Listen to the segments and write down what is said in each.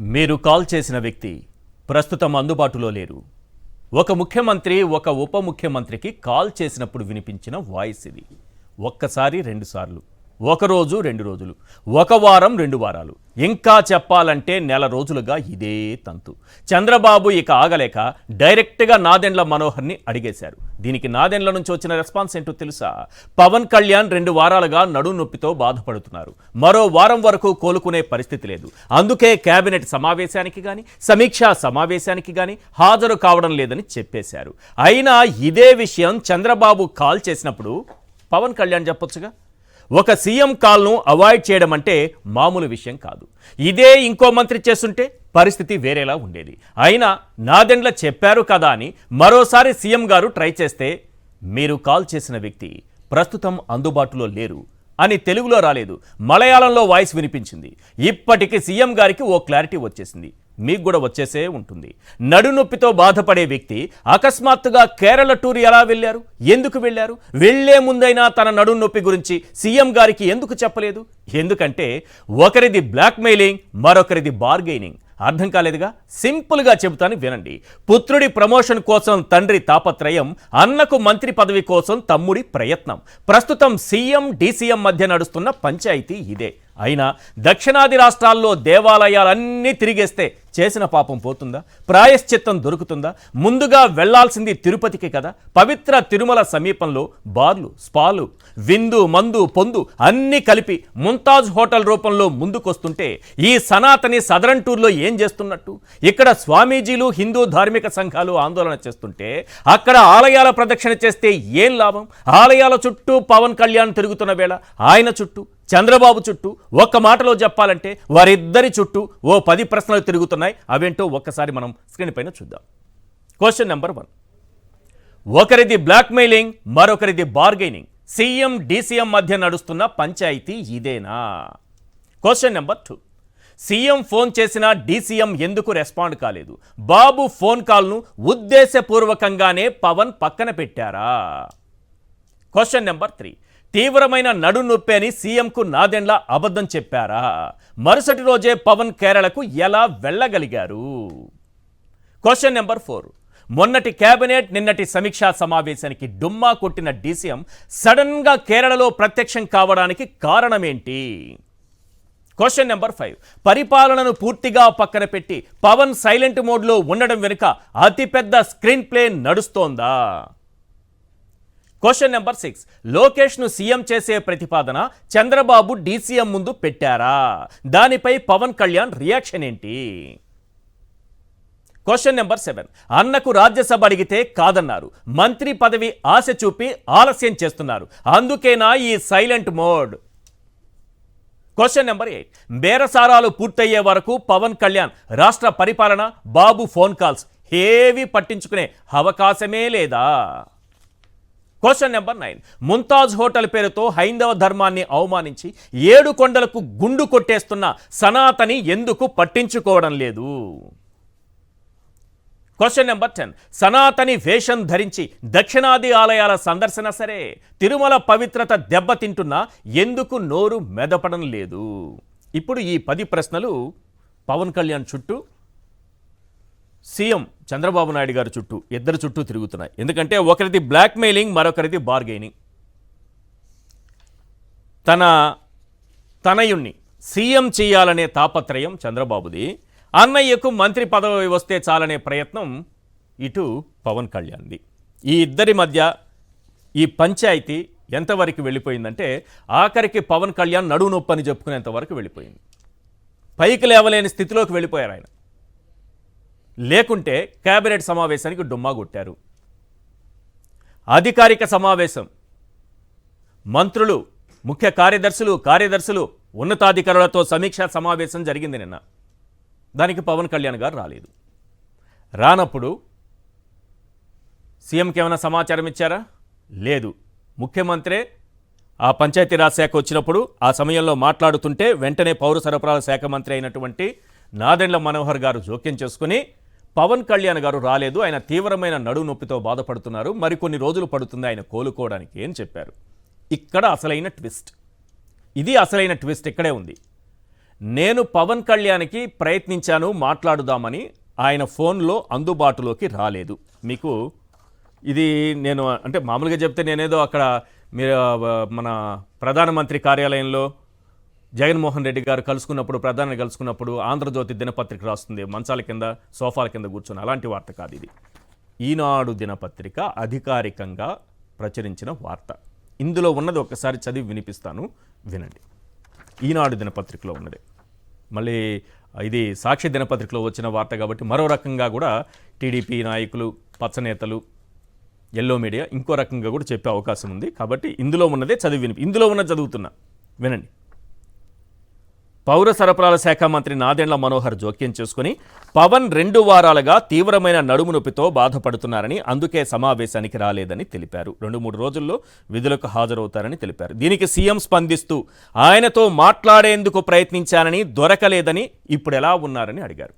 మీరు కాల్ చేసిన వ్యక్తి ప్రస్తుతం అందుబాటులో లేరు. ఒక ముఖ్యమంత్రి ఒక ఉప ముఖ్యమంత్రికి కాల్ చేసినప్పుడు వినిపించిన వాయిస్ ఇది. ఒక్కసారి రెండుసార్లు, ఒక రోజు 2 రోజులు, ఒక వారం 2 వారాలు, ఇంకా చెప్పాలంటే నెల రోజులుగా ఇదే తంతు. చంద్రబాబు ఇక ఆగలేక డైరెక్ట్గా నాదెండ్ల మనోహర్ని అడిగేశారు. దీనికి నాదెండ్ల నుంచి వచ్చిన రెస్పాన్స్ ఏంటో తెలుసా? పవన్ కళ్యాణ్ 2 వారాలుగా నడుం నొప్పితో బాధపడుతున్నారు, మరో వారం వరకు కోలుకునే పరిస్థితి లేదు, అందుకే కేబినెట్ సమావేశానికి కానీ సమీక్షా సమావేశానికి కానీ హాజరు కావడం లేదని చెప్పేశారు. అయినా ఇదే విషయం చంద్రబాబు కాల్ చేసినప్పుడు పవన్ కళ్యాణ్ చెప్పొచ్చుగా. ఒక సీఎం కాల్ను అవాయిడ్ చేయడం అంటే మామూలు విషయం కాదు. ఇదే ఇంకో మంత్రి చేస్తుంటే పరిస్థితి వేరేలా ఉండేది. అయినా నాదెండ్ల చెప్పారు కదా అని మరోసారి సీఎం గారు ట్రై చేస్తే, మీరు కాల్ చేసిన వ్యక్తి ప్రస్తుతం అందుబాటులో లేరు అని తెలుగులో రాలేదు, మలయాళంలో వాయిస్ వినిపించింది. ఇప్పటికి సీఎం గారికి ఓ క్లారిటీ వచ్చేసింది, మీకు కూడా వచ్చేసే ఉంటుంది. నడునొప్పితో బాధపడే వ్యక్తి అకస్మాత్తుగా కేరళ టూర్ ఎలా వెళ్ళారు, ఎందుకు వెళ్ళారు, వెళ్లే ముందైనా తన నడునొప్పి గురించి సీఎం గారికి ఎందుకు చెప్పలేదు? ఎందుకంటే ఒకరిది బ్లాక్మెయిలింగ్, మరొకరిది బార్గెయినింగ్. అర్థం కాలేదుగా? సింపుల్గా చెబుతాను వినండి. పుత్రుడి ప్రమోషన్ కోసం తండ్రి తాపత్రయం, అన్నకు మంత్రి పదవి కోసం తమ్ముడి ప్రయత్నం. ప్రస్తుతం సీఎం డీసీఎం మధ్య నడుస్తున్న పంచాయతీ ఇదే. అయినా దక్షిణాది రాష్ట్రాల్లో దేవాలయాలన్నీ తిరిగేస్తే చేసిన పాపం పోతుందా? ప్రాయశ్చిత్తం దొరుకుతుందా? ముందుగా వెళ్లాల్సింది తిరుపతికి కదా. పవిత్ర తిరుమల సమీపంలో బార్లు, స్పాలు, విందు, మందు, పొందు అన్నీ కలిపి ముంతాజ్ హోటల్ రూపంలో ముందుకొస్తుంటే ఈ సనాతని సదరన్ టూర్లో ఏం చేస్తున్నట్టు? ఇక్కడ స్వామీజీలు, హిందూ ధార్మిక సంఘాలు ఆందోళన చేస్తుంటే అక్కడ ఆలయాల ప్రదక్షిణ చేస్తే ఏం లాభం? ఆలయాల చుట్టూ పవన్ కళ్యాణ్ తిరుగుతున్న వేళ ఆయన చుట్టూ, చంద్రబాబు చుట్టూ, ఒక్క మాటలో చెప్పాలంటే వారిద్దరి చుట్టూ ఓ 10 ప్రశ్నలు తిరుగుతున్నాయి. అవేంటో ఒక్కసారి మనం స్క్రీన్ పైన చూద్దాం. క్వశ్చన్ నెంబర్ 1, ఒకరిది బ్లాక్మెయిలింగ్, మరొకరిది బార్గెయినింగ్. సీఎం డీసీఎం మధ్య నడుస్తున్న పంచాయతీ ఇదేనా? క్వశ్చన్ నెంబర్ 2, సీఎం ఫోన్ చేసినా డీసీఎం ఎందుకు రెస్పాండ్ కాలేదు? బాబు ఫోన్ కాల్ను ఉద్దేశపూర్వకంగానే పవన్ పక్కన పెట్టారా? క్వశ్చన్ నెంబర్ 3, తీవ్రమైన నడునొప్పి అని సీఎంకు నాదెండ్ల అబద్ధం చెప్పారా? మరుసటి రోజే పవన్ కేరళకు ఎలా వెళ్ళగలిగారు? క్వశ్చన్ నెంబర్ 4, మొన్నటి కేబినెట్ నిన్నటి సమీక్షా సమావేశానికి డుమ్మా కొట్టిన డీసీఎం సడన్గా కేరళలో ప్రత్యక్షం కావడానికి కారణమేంటి? క్వశ్చన్ నెంబర్ 5, పరిపాలనను పూర్తిగా పక్కన పెట్టి పవన్ సైలెంట్ మోడ్లో ఉండడం వెనుక అతిపెద్ద స్క్రీన్ ప్లే నడుస్తోందా? క్వశ్చన్ నెంబర్ 6, లోకేష్ను సీఎం చేసే ప్రతిపాదన చంద్రబాబు డీసీఎం ముందు పెట్టారా? దానిపై పవన్ కళ్యాణ్ రియాక్షన్ ఏంటి? క్వశ్చన్ నెంబర్ 7, అన్నకు రాజ్యసభ అడిగితే కాదన్నారు, మంత్రి పదవి ఆశ చూపి ఆలస్యం చేస్తున్నారు, అందుకేనా ఈ సైలెంట్ మోడ్? క్వశ్చన్ నెంబర్ 8, బేరసారాలు పూర్తయ్యే వరకు పవన్ కళ్యాణ్ రాష్ట్ర పరిపాలన, బాబు ఫోన్ కాల్స్ ఏవి పట్టించుకునే అవకాశమే లేదా? క్వశ్చన్ నెంబర్ 9, ముంతాజ్ హోటల్ పేరుతో హైందవ ధర్మాన్ని అవమానించి 7 కొండలకు గుండు కొట్టేస్తున్న సనాతని ఎందుకు పట్టించుకోవడం లేదు? క్వశ్చన్ నెంబర్ 10, సనాతని వేషం ధరించి దక్షిణాది ఆలయాల సందర్శన సరే, తిరుమల పవిత్రత దెబ్బతింటున్నా ఎందుకు నోరు మెదపడం లేదు? ఇప్పుడు ఈ 10 ప్రశ్నలు పవన్ కళ్యాణ్ చుట్టూ, సీఎం చంద్రబాబు నాయుడు గారి చుట్టూ, ఇద్దరు చుట్టూ తిరుగుతున్నాయి. ఎందుకంటే ఒకరిది బ్లాక్మెయిలింగ్, మరొకరిది బార్గెయినింగ్. తన తనయుణ్ణి సీఎం చేయాలనే తాపత్రయం చంద్రబాబుది, అన్నయ్యకు మంత్రి పదవి వస్తే చాలనే ప్రయత్నం ఇటు పవన్ కళ్యాణ్ది. ఈ ఇద్దరి మధ్య ఈ పంచాయతీ ఎంతవరకు వెళ్ళిపోయిందంటే ఆఖరికి పవన్ కళ్యాణ్ నడువు నొప్పి అని చెప్పుకునేంత వరకు వెళ్ళిపోయింది. పైకి లేవలేని స్థితిలోకి వెళ్ళిపోయారు ఆయన. లేకుంటే కేబినెట్ సమావేశానికి డుమ్మా కొట్టారు. అధికారిక సమావేశం, మంత్రులు, ముఖ్య కార్యదర్శులు, ఉన్నతాధికారులతో సమీక్షా సమావేశం జరిగింది నిన్న. దానికి పవన్ కళ్యాణ్ గారు రాలేదు. రానప్పుడు సీఎంకి ఏమైనా సమాచారం ఇచ్చారా? లేదు. ముఖ్యమంత్రే ఆ పంచాయతీరాజ్ శాఖ వచ్చినప్పుడు ఆ సమయంలో మాట్లాడుతుంటే వెంటనే పౌర సరఫరాల శాఖ మంత్రి అయినటువంటి నాదెండ్ల మనోహర్ గారు జోక్యం చేసుకుని పవన్ కళ్యాణ్ గారు రాలేదు, ఆయన తీవ్రమైన నడుము నొప్పితో బాధపడుతున్నారు, మరికొన్ని రోజులు పడుతుంది ఆయన కోలుకోవడానికి అని చెప్పారు. ఇక్కడ అసలైన ట్విస్ట్, ఇది అసలైన ట్విస్ట్ ఇక్కడే ఉంది. నేను పవన్ కళ్యాణ్కి ప్రయత్నించాను మాట్లాడుదామని, ఆయన ఫోన్లో అందుబాటులోకి రాలేదు. మీకు ఇది నేను అంటే మామూలుగా చెప్తే నేనేదో అక్కడ మీరు మన ప్రధానమంత్రి కార్యాలయంలో జగన్మోహన్ రెడ్డి గారు ప్రధాని కలుసుకున్నప్పుడు ఆంధ్రజ్యోతి దినపత్రిక రాస్తుంది మంచాల కింద సోఫాల కింద కూర్చొని, అలాంటి వార్త కాదు ఇది. ఈనాడు దినపత్రిక అధికారికంగా ప్రచురించిన వార్త. ఇందులో ఉన్నది ఒక్కసారి చదివి వినిపిస్తాను, వినండి. ఈనాడు దినపత్రికలో ఉన్నది. మళ్ళీ ఇది సాక్షి దినపత్రికలో వచ్చిన వార్త కాబట్టి మరో రకంగా కూడా టీడీపీ నాయకులు, పచ్చనేతలు, ఎల్లో మీడియా ఇంకో రకంగా కూడా చెప్పే అవకాశం ఉంది. కాబట్టి ఇందులో ఉన్నదే ఇందులో ఉన్నది చదువుతున్నా, వినండి. పౌర సరఫరాల శాఖ మంత్రి నాదెండ్ల మనోహర్ జోక్యం చేసుకుని పవన్ 2 వారాలుగా తీవ్రమైన నడుము నొప్పితో బాధపడుతున్నారని, అందుకే సమావేశానికి రాలేదని తెలిపారు. 2-3 రోజుల్లో విధులకు హాజరవుతారని తెలిపారు. దీనికి సీఎం స్పందిస్తూ ఆయనతో మాట్లాడేందుకు ప్రయత్నించానని, దొరకలేదని, ఇప్పుడు ఎలా ఉన్నారని అడిగారు.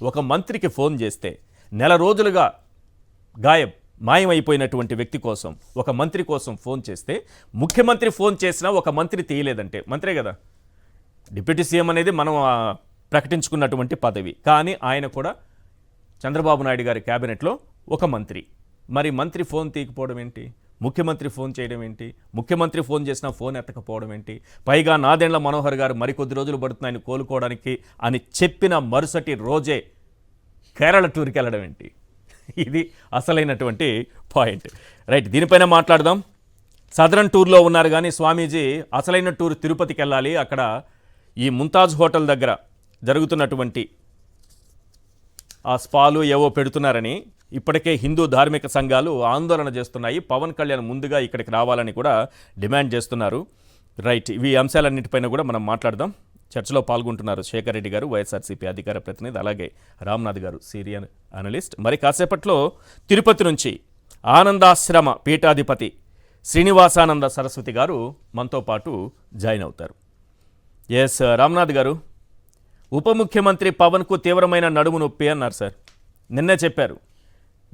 ఒక మంత్రికి ఫోన్ చేస్తే నెల రోజులుగా మాయమైపోయినటువంటి వ్యక్తి కోసం, ఒక మంత్రి కోసం ఫోన్ చేస్తే ముఖ్యమంత్రి ఫోన్ చేసినా ఒక మంత్రి తీయలేదంటే, మంత్రే కదా, డిప్యూటీ సీఎం అనేది మనం ప్రకటించుకున్నటువంటి పదవి. కానీ ఆయన కూడా చంద్రబాబు నాయుడు గారి క్యాబినెట్లో ఒక మంత్రి. మరి మంత్రి ఫోన్ తీయకపోవడం ఏంటి? ముఖ్యమంత్రి ఫోన్ చేయడం ఏంటి? ముఖ్యమంత్రి ఫోన్ చేసినా ఫోన్ ఎత్తకపోవడం ఏంటి? పైగా నాదెండ్ల మనోహర్ గారు మరికొద్ది రోజులు పడుతుంది ఆయన కోలుకోవడానికి అని చెప్పిన మరుసటి రోజే కేరళ టూర్కి వెళ్ళడం ఏంటి? ఇది అసలైనటువంటి పాయింట్. రైట్, దీనిపైన మాట్లాడదాం. సదరన్ టూర్లో ఉన్నారు కానీ స్వామీజీ అసలైన టూర్ తిరుపతికి వెళ్ళాలి. అక్కడ ఈ ముంతాజ్ హోటల్ దగ్గర జరుగుతున్నటువంటి ఆ స్పాలు ఏవో పెడుతున్నారని ఇప్పటికే హిందూ ధార్మిక సంఘాలు ఆందోళన చేస్తున్నాయి. పవన్ కళ్యాణ్ ముందుగా ఇక్కడికి రావాలని కూడా డిమాండ్ చేస్తున్నారు. రైట్, ఇవి అంశాలన్నింటిపైన కూడా మనం మాట్లాడదాం. చర్చలో పాల్గొంటున్నారు శేఖర్ రెడ్డి గారు, వైఎస్ఆర్సీపీ అధికార ప్రతినిధి, అలాగే రామ్నాథ్ గారు, సీనియర్ అనలిస్ట్. మరి కాసేపట్లో తిరుపతి నుంచి ఆనందాశ్రమ పీఠాధిపతి శ్రీనివాసానంద సరస్వతి గారు మనతో పాటు జాయిన్ అవుతారు. ఎస్ రామ్నాథ్ గారు, ఉప ముఖ్యమంత్రి పవన్కు తీవ్రమైన నడుము నొప్పి అన్నారు సార్. నిన్నే చెప్పారు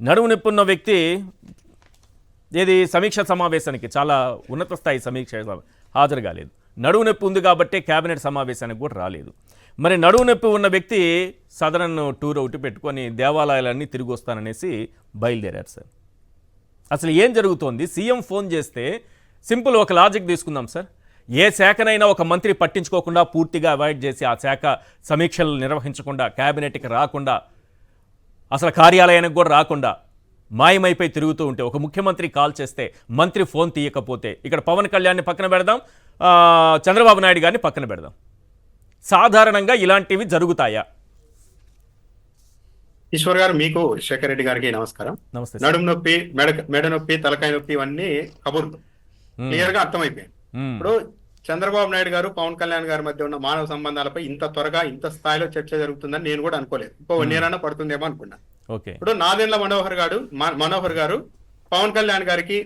నడుము నొప్పి ఉన్న వ్యక్తి సమీక్ష సమావేశానికి, చాలా ఉన్నత స్థాయి సమీక్ష హాజరు కాలేదు. నడుము నొప్పి ఉంది కాబట్టే కేబినెట్ సమావేశానికి కూడా రాలేదు. మరి నడుము నొప్పి ఉన్న వ్యక్తి సదరన్ టూర్ ఒకటి పెట్టుకొని దేవాలయాలన్నీ తిరిగి వస్తాననేసి బయలుదేరారు సార్. అసలు ఏం జరుగుతోంది? సీఎం ఫోన్ చేస్తే సింపుల్ ఒక లాజిక్ తీసుకుందాం సార్. ఏ శాఖనైనా ఒక మంత్రి పట్టించుకోకుండా, పూర్తిగా అవాయిడ్ చేసి, ఆ శాఖ సమీక్షలు నిర్వహించకుండా, కేబినెట్కి రాకుండా, అసలు కార్యాలయానికి కూడా రాకుండా మాయమైపోయి తిరుగుతూ ఉంటే, ఒక ముఖ్యమంత్రి కాల్ చేస్తే మంత్రి ఫోన్ తీయకపోతే, ఇక్కడ పవన్ కళ్యాణ్ని పక్కన పెడదాం, చంద్రబాబు నాయుడు గారిని పక్కన పెడదాం, సాధారణంగా ఇలాంటివి జరుగుతాయా? ఈశ్వర్ గారు, మీకు శేఖర్ రెడ్డి గారికి నమస్కారం. నమస్తే. నడుము నొప్పి, మెడ నొప్పి, తలకాయ నొప్పి ఇవన్నీ కబుర్లు క్లియర్ గా అర్థమైపోయాయి. ఇప్పుడు చంద్రబాబు నాయుడు గారు, పవన్ కళ్యాణ్ గారి మధ్య ఉన్న మానవ సంబంధాలపై ఇంత త్వరగా, ఇంత స్థాయిలో చర్చ జరుగుతుందని నేను కూడా అనుకోలేదు. 1 year అన్నా పడుతుందేమో అనుకున్నా. ఇప్పుడు నాదెండ్ల మనోహర్ గారు పవన్ కళ్యాణ్ గారికి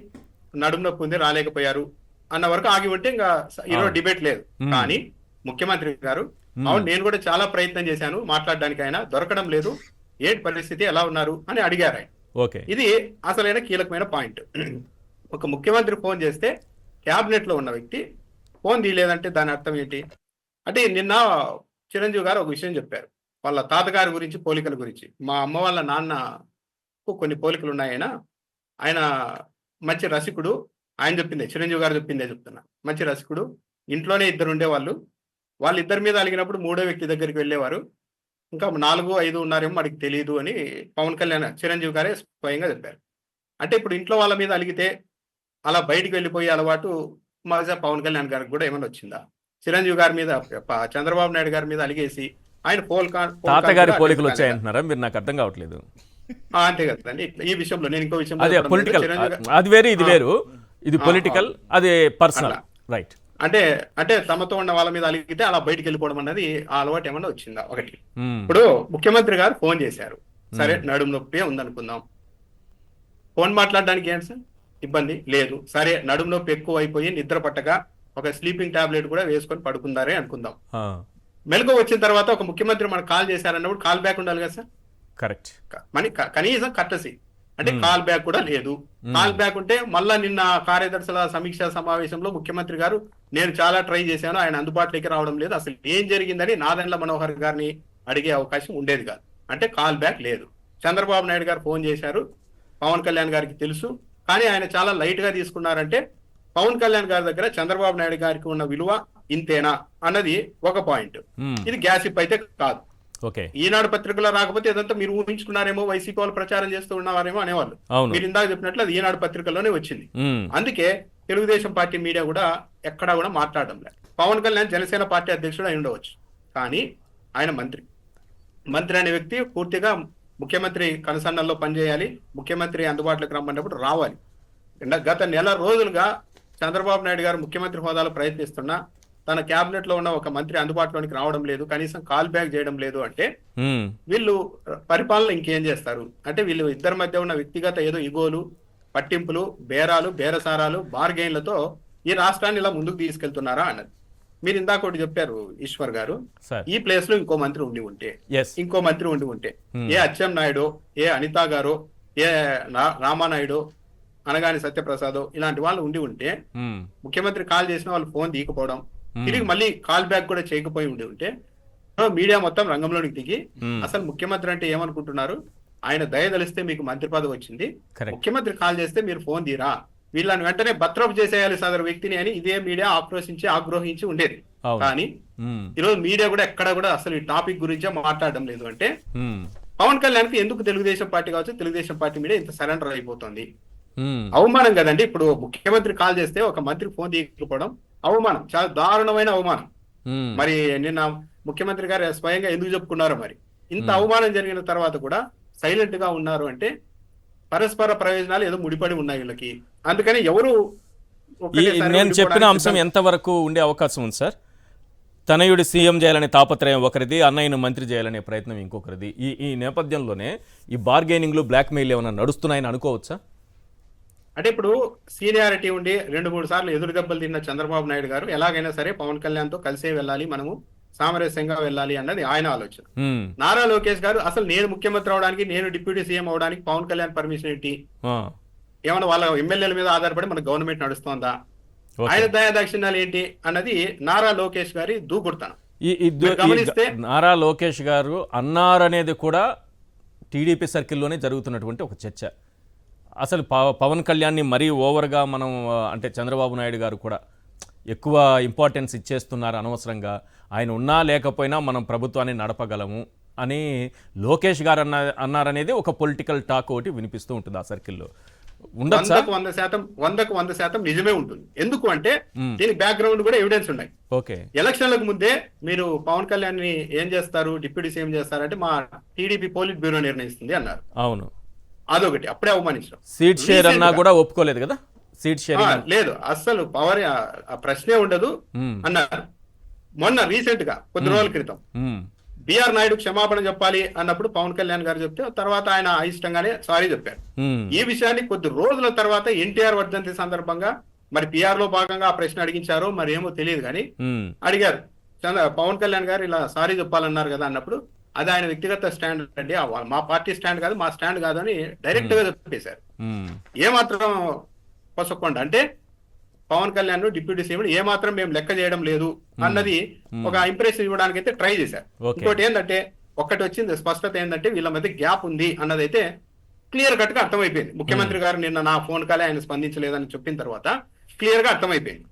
నడుము నొప్పి ఉంది, రాలేకపోయారు అన్న వరకు ఆగి ఉంటే ఇంకా ఈరోజు డిబేట్ లేదు. కానీ ముఖ్యమంత్రి గారు, అవును నేను కూడా చాలా ప్రయత్నం చేశాను మాట్లాడడానికి, అయినా దొరకడం లేదు, ఏంటి పరిస్థితి, ఎలా ఉన్నారు అని అడిగారు ఆయన. ఇది అసలైన కీలకమైన పాయింట్. ఒక ముఖ్యమంత్రి ఫోన్ చేస్తే క్యాబినెట్ లో ఉన్న వ్యక్తి ఫోన్ తీయలేదంటే దాని అర్థం ఏంటి? అంటే నిన్న చిరంజీవి గారు ఒక విషయం చెప్పారు, వాళ్ళ తాతగారి గురించి, పోలికల గురించి. మా అమ్మ వాళ్ళ నాన్నకు కొన్ని పోలికలు ఉన్నాయన, ఆయన మంచి రసికుడు. ఆయన చెప్పిందే, చిరంజీవి గారు చెప్పిందే చెప్తున్నా. మంచి రసికుడు, ఇంట్లోనే 2 ఉండేవాళ్ళు. వాళ్ళిద్దరి మీద అలిగినప్పుడు 3వ వ్యక్తి దగ్గరికి వెళ్ళేవారు. ఇంకా 4-5 ఉన్నారేమో మనకి తెలియదు అని పవన్ కళ్యాణ్, చిరంజీవి గారే స్వయంగా చెప్పారు. అంటే ఇప్పుడు ఇంట్లో వాళ్ళ మీద అలిగితే అలా బయటికి వెళ్ళిపోయే అలవాటు మజా పవన్ కళ్యాణ్ గారికి కూడా ఏమైనా వచ్చిందా? చిరంజీవి గారి మీద, చంద్రబాబు నాయుడు గారి మీద అలిగేసి ఆయన తాతగారి పోలికలు వచ్చాయంటున్నారా మీరు? నాకు అర్థం కావట్లేదు. అంతే కదండి. ఈ విషయంలో నేను ఇంకో విషయం, పొలిటికల్ అది వేరు, ఇది వేరు, ఇది పొలిటికల్, అది పర్సనల్. రైట్. అంటే తమతో ఉన్న వాళ్ళ మీద అలిగితే అలా బయటికి వెళ్ళిపోవడం అన్నది ఆ అలవాటు ఏమన్నా వచ్చిందా? ఒకటి. ఇప్పుడు ముఖ్యమంత్రి గారు ఫోన్ చేశారు, సరే నడుము నొప్పి ఉందనుకుందాం, ఫోన్ మాట్లాడడానికి ఏంటి సార్ ఇబ్బంది లేదు. సరే నడుము నొప్పి ఎక్కువ అయిపోయి నిద్ర పట్టక ఒక స్లీపింగ్ టాబ్లెట్ కూడా వేసుకొని పడుకుందారే అనుకుందాం. మెలకు వచ్చిన తర్వాత ఒక ముఖ్యమంత్రి మనకు కాల్ చేశారన్నప్పుడు కాల్ బ్యాక్ ఉండాలి కదా సార్. కరెక్ట్. కనీసం కర్టసీ, అంటే కాల్ బ్యాక్ కూడా లేదు. కాల్ బ్యాక్ ఉంటే మళ్ళా నిన్న కార్యదర్శుల సమీక్షా సమావేశంలో ముఖ్యమంత్రి గారు నేను చాలా ట్రై చేశాను, ఆయన అందుబాటులోకి రావడం లేదు, అసలు ఏం జరిగిందని నాదెండ్ల మనోహర్ గారిని అడిగే అవకాశం ఉండేది కాదు. అంటే కాల్ బ్యాక్ లేదు. చంద్రబాబు నాయుడు గారు ఫోన్ చేశారు, పవన్ కళ్యాణ్ గారికి తెలుసు, కానీ ఆయన చాలా లైట్ గా తీసుకున్నారంటే పవన్ కళ్యాణ్ గారి దగ్గర చంద్రబాబు నాయుడు గారికి ఉన్న విలువ ఇంతేనా అన్నది ఒక పాయింట్. ఇది గ్యాసిప్ అయితే కాదు. ఈనాడు పత్రికలో రాకపోతే ఇదంతా మీరు ఊహించుకున్నారేమో, వైసీపీ వాళ్ళు ప్రచారం చేస్తూ ఉన్నవారేమో అనేవాళ్ళు. మీరు ఇందాక చెప్పినట్లు అది ఈనాడు పత్రికల్లోనే వచ్చింది. అందుకే తెలుగుదేశం పార్టీ మీడియా కూడా ఎక్కడా కూడా మాట్లాడడం లేదు. పవన్ కళ్యాణ్ జనసేన పార్టీ అధ్యక్షుడు అయి ఉండవచ్చు, కానీ ఆయన మంత్రి అనే వ్యక్తి పూర్తిగా ముఖ్యమంత్రి కనుసన్నల్లో పనిచేయాలి, ముఖ్యమంత్రి అందుబాటులోకి రమ్మన్నప్పుడు రావాలి. గత నెల రోజులుగా చంద్రబాబు నాయుడు గారు ముఖ్యమంత్రి హోదాలో ప్రయత్నిస్తున్నా తన క్యాబినెట్ లో ఉన్న ఒక మంత్రి అందుబాటులోనికి రావడం లేదు, కనీసం కాల్ బ్యాక్ చేయడం లేదు అంటే వీళ్ళు పరిపాలన ఇంకేం చేస్తారు? అంటే వీళ్ళు ఇద్దరి మధ్య ఉన్న వ్యక్తిగత ఏదో ఇగోలు, పట్టింపులు, బేరసారాలు, బార్గెయిన్లతో ఈ రాష్ట్రాన్ని ఇలా ముందుకు తీసుకెళ్తున్నారా అన్నది. మీరు ఇందాక ఒకటి చెప్పారు ఈశ్వర్ గారు, ఈ ప్లేస్ లో ఇంకో మంత్రి ఉండి ఉంటే ఏ అచ్చెం నాయుడు, ఏ అనితా గారు, ఏ రామానాయుడు, అనగాని సత్యప్రసాద్ ఇలాంటి వాళ్ళు ఉండి ఉంటే ముఖ్యమంత్రి కాల్ చేసిన వాళ్ళు ఫోన్ తీయకపోవడం, తిరిగి మళ్ళీ కాల్ బ్యాక్ కూడా చేయకపోయి ఉంటే మీడియా మొత్తం రంగంలోనికి దిగి అసలు ముఖ్యమంత్రి అంటే ఏమనుకుంటున్నారు, ఆయన దయదలిస్తే మీకు మంత్రి పదవి వచ్చింది, ముఖ్యమంత్రి కాల్ చేస్తే మీరు ఫోన్ తీరా, వీళ్ళని వెంటనే బత్రఫ్ చేసేయాలి సదరు వ్యక్తిని అని ఇదే మీడియా ఆగ్రహించి ఉండేది. కానీ ఈరోజు మీడియా కూడా ఎక్కడ కూడా అసలు ఈ టాపిక్ గురించే మాట్లాడడం లేదు. అంటే పవన్ కళ్యాణ్ కి ఎందుకు తెలుగుదేశం పార్టీ కావచ్చు, తెలుగుదేశం పార్టీ మీడియా ఇంత సరెండర్ అయిపోతుంది? అవమానం కదండి. ఇప్పుడు ముఖ్యమంత్రి కాల్ చేస్తే ఒక మంత్రి ఫోన్ తీయకపోవడం అవమానం, చాలా దారుణమైన అవమానం. మరి నిన్న ముఖ్యమంత్రి గారు స్వయంగా ఎందుకు చెప్పుకున్నారో మరి. ఇంత అవమానం జరిగిన తర్వాత కూడా సైలెంట్ గా ఉన్నారు అంటే పరస్పర ప్రయోజనాలు ఏదో ముడిపడి ఉన్నాయి వీళ్ళకి. అందుకని ఎవరు నేను చెప్పిన అంశం ఎంతవరకు ఉండే అవకాశం ఉంది సార్? తనయుడి సీఎం చేయాలనే తాపత్రయం ఒకరిది, అన్నయ్యను మంత్రి చేయాలనే ప్రయత్నం ఇంకొకరిది. ఈ నేపథ్యంలోనే ఈ బార్గెనింగ్లు, బ్లాక్మెయిల్ ఏమైనా నడుస్తున్నాయని అనుకోవచ్చా? అంటే ఇప్పుడు సీనియారిటీ ఉండి 2-3 సార్లు ఎదురు దెబ్బలు తిన్న చంద్రబాబు నాయుడు గారు ఎలాగైనా సరే పవన్ కళ్యాణ్ తో కలిసే వెళ్ళాలి, మనము సామరస్యంగా వెళ్ళాలి అన్నది ఆయన ఆలోచన. నారా లోకేష్ గారు అసలు నేను ముఖ్యమంత్రి అవడానికి, నేను డిప్యూటీ సీఎం అవడానికి పవన్ కళ్యాణ్ పర్మిషన్ ఏంటి? ఏమన్నా వాళ్ళ ఎమ్మెల్యేల మీద ఆధారపడి మన గవర్నమెంట్ నడుస్తోందా? ఆయన దయాదాక్షిణ్యాలు ఏంటి అన్నది నారా లోకేష్ గారి దూకుడుతనం. గమనిస్తే నారా లోకేష్ గారు అన్నారనేది కూడా టీడీపీ సర్కిల్లోనే జరుగుతున్నటువంటి ఒక చర్చ. అసలు పవన్ కళ్యాణ్ని మరీ ఓవర్గా మనం అంటే చంద్రబాబు నాయుడు గారు కూడా ఎక్కువ ఇంపార్టెన్స్ ఇచ్చేస్తున్నారు అనవసరంగా, ఆయన ఉన్నా లేకపోయినా మనం ప్రభుత్వాన్ని నడపగలము అని లోకేష్ గారు అన్నారనేది ఒక పొలిటికల్ టాక్ ఒకటి వినిపిస్తూ ఉంటుంది ఆ సర్కిల్లో. 100% నిజమే ఉంటుంది. ఎందుకు అంటే దీని బ్యాక్గ్రౌండ్ కూడా ఎవిడెన్స్ ఉన్నాయి. ఎలక్షన్లకు ముందే మీరు పవన్ కళ్యాణ్ ని ఏం చేస్తారు, డిప్యూటీ సీఎం చేస్తారంటే మా టీడీపీ పోలిట్ బ్యూరో నిర్ణయిస్తుంది అన్నారు. అవును, అదొకటి. అప్పుడే అవమానించారు. సీట్ షేర్ అన్నా కూడా ఒప్పుకోలేదు కదా, సీట్ షేర్ లేదు, అస్సలు పవర్ ప్రశ్నే ఉండదు అన్నారు. మొన్న రీసెంట్ గా కొద్ది రోజుల క్రితం బిఆర్ నాయుడు క్షమాపణ చెప్పాలి అన్నప్పుడు పవన్ కళ్యాణ్ గారు చెప్తే తర్వాత ఆయన అయిష్టంగానే సారీ చెప్పారు. ఈ విషయాన్ని కొద్ది రోజుల తర్వాత ఎన్టీఆర్ వర్ధంతి సందర్భంగా మరి పిఆర్ లో భాగంగా ఆ ప్రశ్న అడిగించారో మరి ఏమో తెలియదు కానీ అడిగారు, పవన్ కళ్యాణ్ గారు ఇలా సారీ చెప్పాలన్నారు కదా అన్నప్పుడు అది ఆయన వ్యక్తిగత స్టాండ్ అండి, మా పార్టీ స్టాండ్ కాదు, మా స్టాండ్ కాదు అని డైరెక్ట్ గా చెప్పేశారు. ఏమాత్రం పొసక్కుండా అంటే పవన్ కళ్యాణ్ డిప్యూటీ సీఎం ఏమాత్రం మేము లెక్క చేయడం లేదు అన్నది ఒక ఇంప్రెషన్ ఇవ్వడానికి అయితే ట్రై చేశారు. ఇంకోటి ఏంటంటే ఒకటి వచ్చింది స్పష్టత ఏంటంటే వీళ్ళ మధ్య గ్యాప్ ఉంది అన్నదైతే క్లియర్ కట్ గా అర్థమైపోయింది. ముఖ్యమంత్రి గారు నిన్న నా ఫోన్ కాలే ఆయన స్పందించలేదని చెప్పిన తర్వాత క్లియర్ గా అర్థమైపోయింది,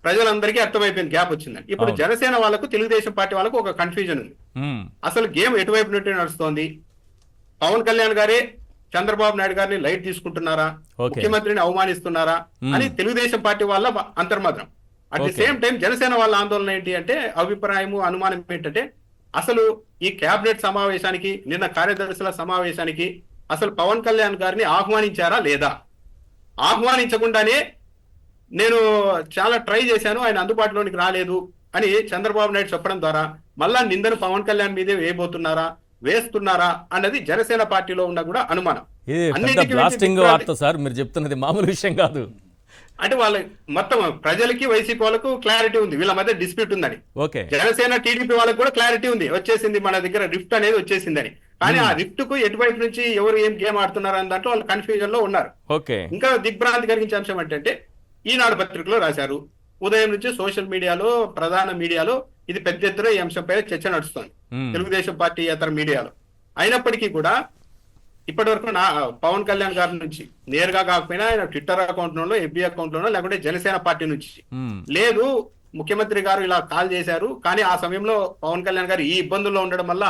ప్రజలందరికీ అర్థమైపోయింది గ్యాప్ వచ్చిందని. ఇప్పుడు జనసేన వాళ్ళకు, తెలుగుదేశం పార్టీ వాళ్ళకు ఒక కన్ఫ్యూజన్ ఉంది. అసలు గేమ్ ఎటువైపు నుండి నడుస్తోంది? పవన్ కళ్యాణ్ గారే చంద్రబాబు నాయుడు గారిని లైట్ తీసుకుంటున్నారా, ముఖ్యమంత్రిని అవమానిస్తున్నారా అని తెలుగుదేశం పార్టీ వాళ్ళ అంతర్మదనం. At the same time Janasena వాళ్ళ ఆందోళన ఏంటి అంటే, అభిప్రాయము, అనుమానం ఏంటంటే అసలు ఈ కేబినెట్ సమావేశానికి, నిన్న కార్యదర్శుల సమావేశానికి అసలు పవన్ కళ్యాణ్ గారిని ఆహ్వానించారా లేదా? ఆహ్వానించకుండానే నేను చాలా ట్రై చేశాను, ఆయన అందుబాటులోనికి రాలేదు అని చంద్రబాబు నాయుడు చెప్పడం ద్వారా మళ్ళా నిందను పవన్ కళ్యాణ్ మీదే వేయబోతున్నారా, వేస్తున్నారా అన్నది జనసేన పార్టీలో ఉన్న కూడా అనుమానం. మీరు చెప్తున్నది మామూలు విషయం కాదు. అంటే వాళ్ళ మొత్తం ప్రజలకి, వైసీపీ వాళ్ళకు క్లారిటీ ఉంది వీళ్ళ మధ్య డిస్ప్యూట్ ఉందని. జనసేన టీడీపీ వాళ్ళకి కూడా క్లారిటీ ఉంది, వచ్చేసింది మన దగ్గర రిఫ్ట్ అనేది వచ్చేసిందని. కానీ ఆ రిఫ్ట్ కు ఎటువైపు నుంచి ఎవరు ఏం గేమ్ ఆడుతున్నారు అన్న దాంట్లో వాళ్ళు కన్ఫ్యూజన్ లో ఉన్నారు. ఓకే. ఇంకా దిగ్భ్రాంతి కలిగించే అంశం ఏంటంటే ఈనాడు పత్రికలో రాశారు, ఉదయం నుంచి సోషల్ మీడియాలో, ప్రధాన మీడియాలో ఇది పెద్ద ఎత్తున ఈ అంశంపై చర్చ నడుస్తోంది, తెలుగుదేశం పార్టీ ఇతర మీడియాలో. అయినప్పటికీ కూడా ఇప్పటి వరకు పవన్ కళ్యాణ్ గారి నుంచి నేరుగా కాకపోయినా ఆయన ట్విట్టర్ అకౌంట్ లోనో, ఎఫ్బి అకౌంట్ లోనో, లేకుంటే జనసేన పార్టీ నుంచి లేదు ముఖ్యమంత్రి గారు ఇలా కాల్ చేశారు, కానీ ఆ సమయంలో పవన్ కళ్యాణ్ గారు ఈ ఇబ్బందుల్లో ఉండడం వల్ల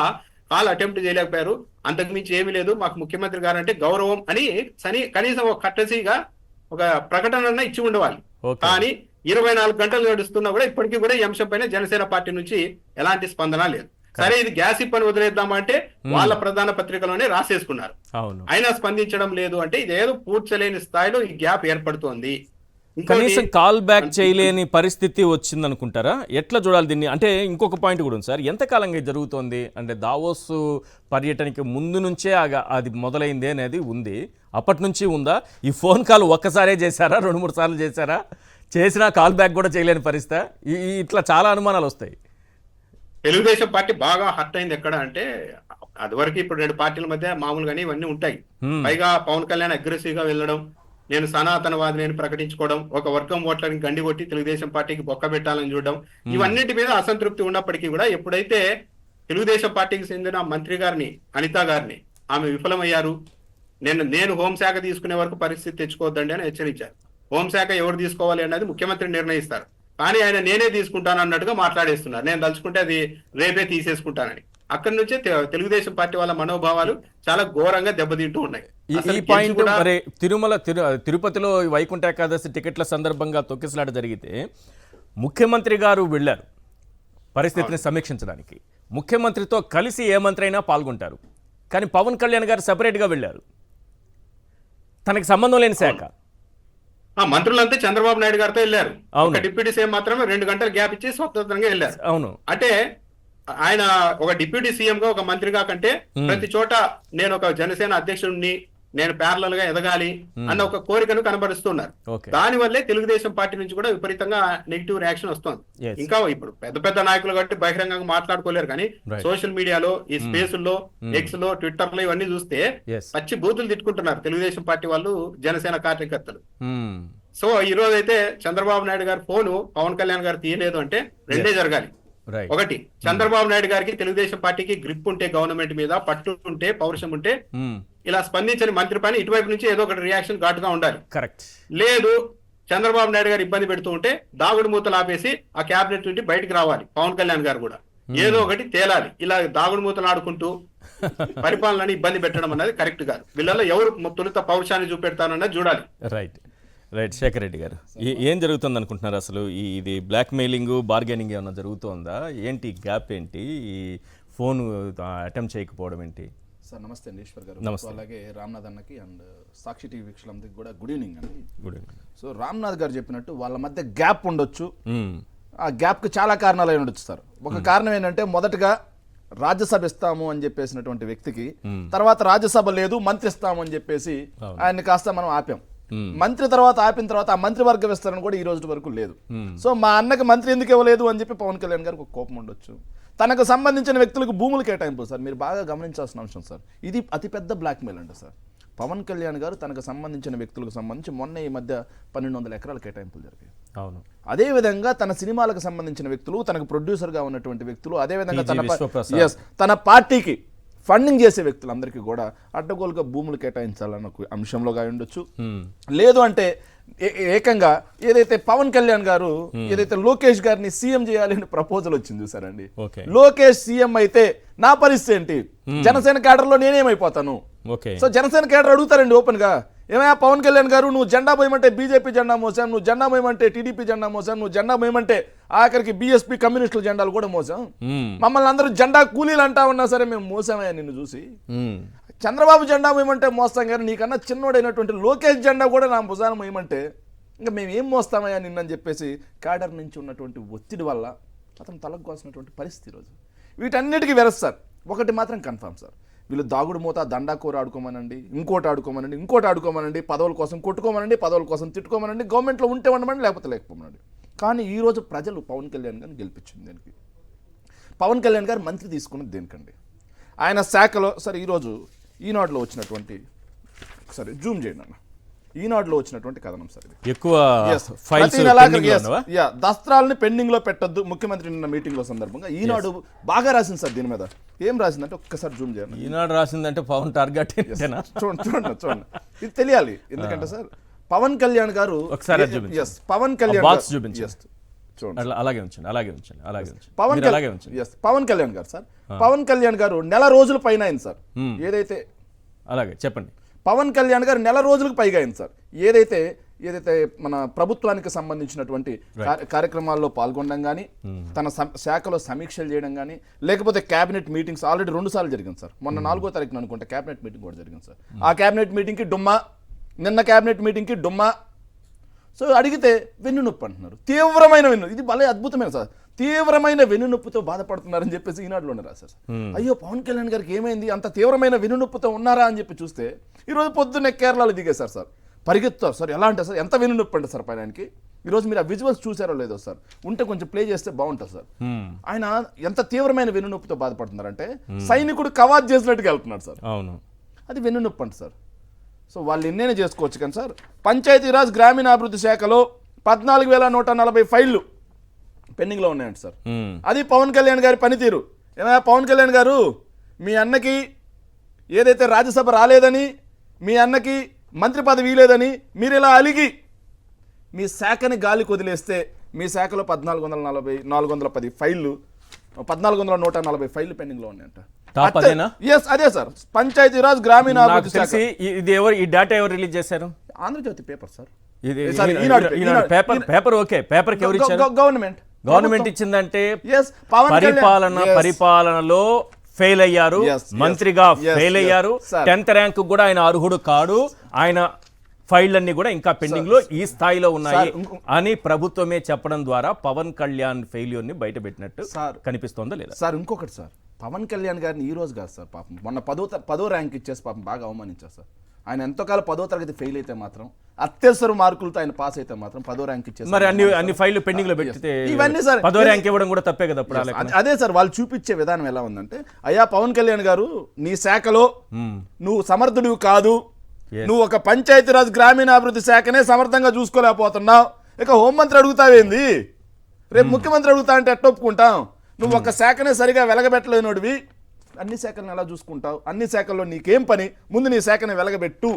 కాల్ అటెంప్ట్ చేయలేకపోయారు, అంతకుమించి ఏమీ లేదు, మాకు ముఖ్యమంత్రి గారు అంటే గౌరవం అని కనీసం ఒక కట్టసీగా ఒక ప్రకటన ఇచ్చి ఉండవాలి. కానీ 24 గంటలు గడుస్తున్నా కూడా ఇప్పటికీ కూడా ఈ అంశం పైన జనసేన పార్టీ నుంచి ఎలాంటి స్పందన లేదు. సరే ఇది గ్యాసిప్ అని వదిలేద్దామంటే వాళ్ళ ప్రధాన పత్రికలోనే రాసేసుకున్నారు, అయినా స్పందించడం లేదు. అంటే ఇదేదో పూడ్చలేని స్థాయిలో ఈ గ్యాప్ ఏర్పడుతోంది. కనీసం కాల్ బ్యాక్ చేయలేని పరిస్థితి వచ్చింది అనుకుంటారా? ఎట్లా చూడాలి దీన్ని? అంటే ఇంకొక పాయింట్ కూడా ఉంది సార్, ఎంతకాలంగా జరుగుతోంది అంటే దావోస్ పర్యటనకి ముందు నుంచే అది మొదలైంది అనేది ఉంది, అప్పటి నుంచి ఉందా? ఈ ఫోన్ కాల్ ఒక్కసారే చేశారా, 2-3 సార్లు చేశారా? చేసినా కాల్ బ్యాక్ కూడా చేయలేని పరిస్థితి, ఇట్లా చాలా అనుమానాలు వస్తాయి. తెలుగుదేశం పార్టీ బాగా హర్ట్ అయింది ఎక్కడ అంటే, అదివరకు ఇప్పుడు 2 పార్టీల మధ్య మామూలుగానే ఇవన్నీ ఉంటాయి, పైగా పవన్ కళ్యాణ్ అగ్రెసివ్ గా వెళ్ళడం, నేను సనాతనవాదిని ప్రకటించుకోవడం, ఒక వర్గం ఓట్లని గండి కొట్టి తెలుగుదేశం పార్టీకి బొక్క పెట్టాలని చూడడం, ఇవన్నిటి మీద అసంతృప్తి ఉన్నప్పటికీ కూడా ఎప్పుడైతే తెలుగుదేశం పార్టీకి చెందిన మంత్రి గారిని, అనిత గారిని ఆమె విఫలమయ్యారు, నేను హోంశాఖ తీసుకునే వరకు పరిస్థితి తెచ్చుకోవద్దండి అని హెచ్చరించారు. హోంశాఖ ఎవరు తీసుకోవాలి అన్నది ముఖ్యమంత్రి నిర్ణయిస్తారు, కానీ ఆయన నేనే తీసుకుంటాను అన్నట్టుగా మాట్లాడేస్తున్నారు, నేను తలుచుకుంటే అది రేపే తీసేసుకుంటానని. అక్కడి నుంచే తెలుగుదేశం పార్టీ వాళ్ళ మనోభావాలు చాలా ఘోరంగా దెబ్బతింటూ ఉన్నాయి. ఈ పాయింట్ మరి తిరుపతిలో వైకుంఠ ఏకాదశి టికెట్ల సందర్భంగా తొక్కిసలాట జరిగితే ముఖ్యమంత్రి గారు వెళ్ళారు పరిస్థితిని సమీక్షించడానికి, ముఖ్యమంత్రితో కలిసి ఏ మంత్రి అయినా పాల్గొంటారు, కానీ పవన్ కళ్యాణ్ గారు సెపరేట్గా వెళ్ళారు, తనకి సంబంధం లేని శాఖ. మంత్రులంతా చంద్రబాబు నాయుడు గారితో వెళ్ళారు, ఒక డిప్యూటీ సీఎం మాత్రమే 2 గంటలు గ్యాప్ ఇచ్చి స్వతంత్రంగా వెళ్ళారు. అవును, అంటే ఆయన ఒక డిప్యూటీ సీఎం గా, ఒక మంత్రిగా కంటే ప్రతి చోట నేను ఒక జనసేన అధ్యక్షుడిని, నేను ప్యారలల్ గా ఎదగాలి అన్న ఒక కోరికను కనబరుస్తున్నారు. దాని వల్లే తెలుగుదేశం పార్టీ నుంచి కూడా విపరీతంగా నెగిటివ్ రియాక్షన్ వస్తుంది. ఇంకా ఇప్పుడు పెద్ద పెద్ద నాయకులు కాబట్టి బహిరంగంగా మాట్లాడుకోలేరు, కానీ సోషల్ మీడియాలో, ఈ స్పేసుల్లో, ఎక్స్ లో, ట్విట్టర్ లో ఇవన్నీ చూస్తే పచ్చి బూతులు తిట్టుకుంటున్నారు తెలుగుదేశం పార్టీ వాళ్ళు, జనసేన కార్యకర్తలు. సో ఈ రోజు అయితే చంద్రబాబు నాయుడు గారు ఫోను పవన్ కళ్యాణ్ గారు తీయలేదు అంటే రెండే జరగాలి. ఒకటి, చంద్రబాబు నాయుడు గారికి తెలుగుదేశం పార్టీకి గ్రిప్ ఉంటే, గవర్నమెంట్ మీద పట్టు ఉంటే, పౌరుషం ఉంటే, ఇలా స్పందించని మంత్రి పైన ఇటువైపు నుంచి ఏదో ఒకటి రియాక్షన్ ఘాటుగా ఉండాలి. కరెక్ట్. లేదు చంద్రబాబు నాయుడు గారు ఇబ్బంది పెడుతూ ఉంటే దాగుడు మూతలు ఆపేసి ఆ క్యాబినెట్ నుండి బయటకు రావాలి పవన్ కళ్యాణ్ గారు కూడా, ఏదో ఒకటి తేలాలి. ఇలా దాగుడు మూతలు ఆడుకుంటూ పరిపాలనని ఇబ్బంది పెట్టడం అనేది కరెక్ట్ కాదు. వీళ్ళలో ఎవరు తొలుత పౌరుషాన్ని చూపెడతానన్నది చూడాలి. రైట్. శేఖర్ రెడ్డి గారు, ఏం జరుగుతుంది అనుకుంటున్నారు అసలు? ఇది బ్లాక్ మెయిలింగ్, బార్గెనింగ్ ఏమన్నా జరుగుతుందా? ఏంటి గ్యాప్, ఏంటి ఈ ఫోన్ అటెంప్ట్ చేయకపోవడం ఏంటి? సార్ నమస్తే అండి ఈశ్వర్ గారు, అలాగే రామ్నాథ్ అన్నకి అండ్ సాక్షి టీవీ వీక్షకులందరికీ కూడా గుడ్ ఈవినింగ్ అండి. Good evening. సో రామ్నాథ్ గారు చెప్పినట్టు వాళ్ళ మధ్య గ్యాప్ ఉండొచ్చు, ఆ గ్యాప్కి చాలా కారణాలు అయి ఉండొచ్చు సార్. ఒక కారణం ఏంటంటే, మొదటగా రాజ్యసభ ఇస్తాము అని చెప్పేసినటువంటి వ్యక్తికి తర్వాత రాజ్యసభ లేదు మంత్రి ఇస్తాము అని చెప్పేసి ఆయన్ని కాస్త మనం ఆపాం. మంత్రి తర్వాత ఆపిన తర్వాత ఆ మంత్రివర్గ విస్తరణ కూడా ఈ రోజు వరకు లేదు. సో మా అన్నకి మంత్రి ఎందుకు ఇవ్వలేదు అని చెప్పి పవన్ కళ్యాణ్ గారికి ఒక కోపం ఉండొచ్చు. తనకు సంబంధించిన వ్యక్తులకు భూములు కేటాయింపు సార్, మీరు బాగా గమనించాల్సిన అంశం సార్. ఇది అతిపెద్ద బ్లాక్మెయిల్ అండి సార్. పవన్ కళ్యాణ్ గారు తనకు సంబంధించిన వ్యక్తులకు సంబంధించి మొన్న ఈ మధ్య 1200 ఎకరాల కేటాయింపులు జరిగాయి. అవును. అదేవిధంగా తన సినిమాలకు సంబంధించిన వ్యక్తులు, తనకు ప్రొడ్యూసర్గా ఉన్నటువంటి వ్యక్తులు, అదేవిధంగా తన పార్టీకి ఫండింగ్ చేసే వ్యక్తులందరికీ కూడా అడ్డగోలుగా భూములు కేటాయించాలన్న అంశంలో ఉండొచ్చు. లేదు అంటే ఏకంగా ఏదైతే పవన్ కళ్యాణ్ గారు ఏదైతే లోకేష్ గారిని సీఎం చేయాలి అని ప్రపోజల్ వచ్చింది చూసారండి, లోకేష్ సీఎం అయితే నా పరిస్థితి ఏంటి, జనసేన క్యాడర్ లో నేనేమైపోతాను. సో జనసేన క్యాడర్ అడుగుతారండి ఓపెన్ గా, ఏమయ్యా పవన్ కళ్యాణ్ గారు, నువ్వు జెండా పోయమంటే బీజేపీ జెండా మోసాం, నువ్వు జెండా పోయమంటే టీడీపీ జెండా మోసాం, నువ్వు జెండా పోయమంటే ఆఖరికి బీఎస్పీ కమ్యూనిస్టుల జెండాలు కూడా మోసాం, మమ్మల్ని అందరూ జెండా కూలీలు అంటా ఉన్నా సరే మేము మోసామయ్యా నిన్ను చూసి. చంద్రబాబు జెండా పోయమంటే మోస్తాం కానీ నీకన్నా చిన్నోడైనటువంటి లోకేష్ జెండా కూడా నా భుజాన పోయమంటే ఇంకా మేము ఏం మోస్తామయ్యా నిన్నని చెప్పేసి క్యాడర్ నుంచి ఉన్నటువంటి ఒత్తిడి వల్ల అతను తలగ్గాల్సినటువంటి పరిస్థితి ఈరోజు. వీటన్నిటికీ వెరస్తారు. ఒకటి మాత్రం కన్ఫర్మ్ సార్, వీళ్ళు దాగుడు మూత దండాకూర ఆడుకోమనండి, ఇంకోటి ఆడుకోమనండి, పదవుల కోసం కొట్టుకోమనండి, పదవుల కోసం తిట్టుకోమనండి, గవర్నమెంట్లో ఉంటే ఉండమని లేకపోతే లేకపోమనండి. కానీ ఈరోజు ప్రజలు పవన్ కళ్యాణ్ గారిని గెలిపించింది దేనికి? పవన్ కళ్యాణ్ గారు మంత్రి తీసుకున్నది దేనికండి? ఆయన శాఖలో సార్ ఈరోజు ఈనాడులో వచ్చినటువంటి సరే జూమ్ చేయండి అన్న, ఈనాడులో వచ్చినటువంటి కథనం సార్ ఇది. ఎక్కువ Yes. ఫైల్స్ ప్రతి నెలా పెండింగ్ లో ఉన్నవా? దస్త్రాలని పెండింగ్ లో పెట్టొద్దు ముఖ్యమంత్రి నిన్న మీటింగ్ లో సందర్భంగా ఈనాడు బాగా రాసింది సార్ దీని మీద. ఏం రాసిందంటే ఒక్కసారి జూమ్ చేయండి. ఈనాడు రాసిందంటే పవన్ టార్గెట్ ఏంటేనా? చూడండి ఇది తెలియాలి. ఎందుకంటే సార్ పవన్ కళ్యాణ్ గారు ఒకసారి అది చూపించండి. Yes, పవన్ కళ్యాణ్ బాక్స్ గారు- చూపించండి. Yes, చూడండి అలాగే ఉంచండి, అలాగే ఉంచండి, అలాగే ఉంచండి. పవన్ మీరు అలాగే ఉంచండి. Yes, పవన్ కళ్యాణ్ గారు సార్ పవన్ కళ్యాణ్ గారు నెల రోజుల పైన అయింది సార్. ఏదైతే అలాగే చెప్పండి. పవన్ కళ్యాణ్ గారు నెల రోజులకు పైగా అయింది సార్. ఏదైతే మన ప్రభుత్వానికి సంబంధించినటువంటి కార్యక్రమాల్లో పాల్గొనడం కానీ, తన శాఖలో సమీక్షలు చేయడం కానీ, లేకపోతే క్యాబినెట్ మీటింగ్స్ ఆల్రెడీ 2 సార్లు జరిగింది సార్. మొన్న 4వ తారీఖున అనుకుంటే క్యాబినెట్ మీటింగ్ కూడా జరిగింది సార్. ఆ క్యాబినెట్ మీటింగ్కి డుమ్మా, నిన్న క్యాబినెట్ మీటింగ్కి డుమ్మా. సో అడిగితే వెన్నునొప్పి అంటున్నారు, తీవ్రమైన వెన్ను. ఇది భలే అద్భుతమైన సార్, తీవ్రమైన వెన్నునొప్పితో బాధపడుతున్నారని చెప్పేసి ఈనాడులోనే రాశారు సార్. అయ్యో పవన్ కళ్యాణ్ గారికి ఏమైంది, అంత తీవ్రమైన వెన్నునొప్పితో ఉన్నారా అని చెప్పి చూస్తే ఈరోజు పొద్దున్నే కేరళలో దిగేశారు సార్. పరిగెత్తారు సార్. ఎలా అంటే సార్ ఎంత వెన్నునొప్పి అంటే సార్ పైనకి. ఈరోజు మీరు ఆ విజువల్స్ చూసారో లేదో సార్, ఉంటే కొంచెం ప్లే చేస్తే బాగుంటుంది సార్. ఆయన ఎంత తీవ్రమైన వెన్నునొప్పితో బాధపడుతున్నారంటే సైనికుడు కవాత్ చేసినట్టుగా వెళ్తున్నాడు సార్. అవును, అది వెన్నునొప్పి అంట సార్. సో వాళ్ళు ఎన్నైనా చేసుకోవచ్చు కానీ సార్, పంచాయతీరాజ్ గ్రామీణాభివృద్ధి శాఖలో 14,140 ఫైళ్లు పెండింగ్లో ఉన్నాయంట సార్. అది పవన్ కళ్యాణ్ గారి పనితీరు. ఏమైనా పవన్ కళ్యాణ్ గారు, మీ అన్నకి ఏదైతే రాజ్యసభ రాలేదని, మీ అన్నకి మంత్రి పదవి లేదని మీరు ఇలా అలిగి మీ శాఖని గాలి కొదిలేస్తే మీ శాఖలో 410 ఫైళ్లు 14,140 ఫైళ్లు పెండింగ్లో ఉన్నాయంట. అదే సార్ పంచాయతీరాజ్ గ్రామీణాభివృద్ధి శాఖ. ఇది ఎవరు ఈ డేటా ఎవరు రిలీజ్ చేశారు? Andhra Jyothy paper sir. Paper okay, paper ఎవరు ఇచ్చారు? గవర్నమెంట్ ఇచ్చిందంటే పరిపాలనలో ఫెయిల్ అయ్యారు, మంత్రిగా ఫెయిల్ అయ్యారు, 10th ర్యాంక్ కూడా ఆయన అర్హుడు కాడు, ఆయన ఫైళ్ళన్నీ కూడా ఇంకా పెండింగ్ లో ఈ స్థాయిలో ఉన్నాయి అని ప్రభుత్వమే చెప్పడం ద్వారా పవన్ కళ్యాణ్ ఫెయిల్యూర్ ని బయట పెట్టినట్టు కనిపిస్తోందా లేదా సార్? ఇంకొకటి సార్, పవన్ కళ్యాణ్ గారిని ఈ రోజు కాదు సార్, పాపం మొన్న 10వ ర్యాంక్ ఇచ్చేసి పాపం బాగా అవమానించారు సార్. ఆయన ఎంతకాలం 10వ తరగతి ఫెయిల్ అయితే మాత్రం, అత్యవసర మార్కులతో ఆయన పాస్ అయితే మాత్రం 10వ ర్యాంక్ ఇచ్చేసి, మరి అన్ని ఫైళ్లు పెండింగ్ లో పెట్టితే ఇవన్నీ సార్ 10వ ర్యాంక్ ఇవ్వడం కూడా తప్పే కదా. అదే సార్ వాళ్ళు చూపించే విధానం ఎలా ఉందంటే, అయ్యా పవన్ కళ్యాణ్ గారు నీ శాఖలో నువ్వు సమర్థుడివి కాదు, నువ్వు ఒక పంచాయతీరాజ్ గ్రామీణాభివృద్ధి శాఖనే సమర్థంగా చూసుకోలేకపోతున్నావు, ఇక హోంమంత్రి అడుగుతావేంది, రేపు ముఖ్యమంత్రి అడుగుతా అంటే ఎట్ట ఒప్పుకుంటాం, నువ్వు ఒక శాఖనే సరిగా వెలగబెట్టలేనోడివి, అన్ని శాఖలను ఎలా చూసుకుంటావు, అన్ని శాఖల్లో నీకేం పని, ముందు నీ శాఖని వెలగబెట్టు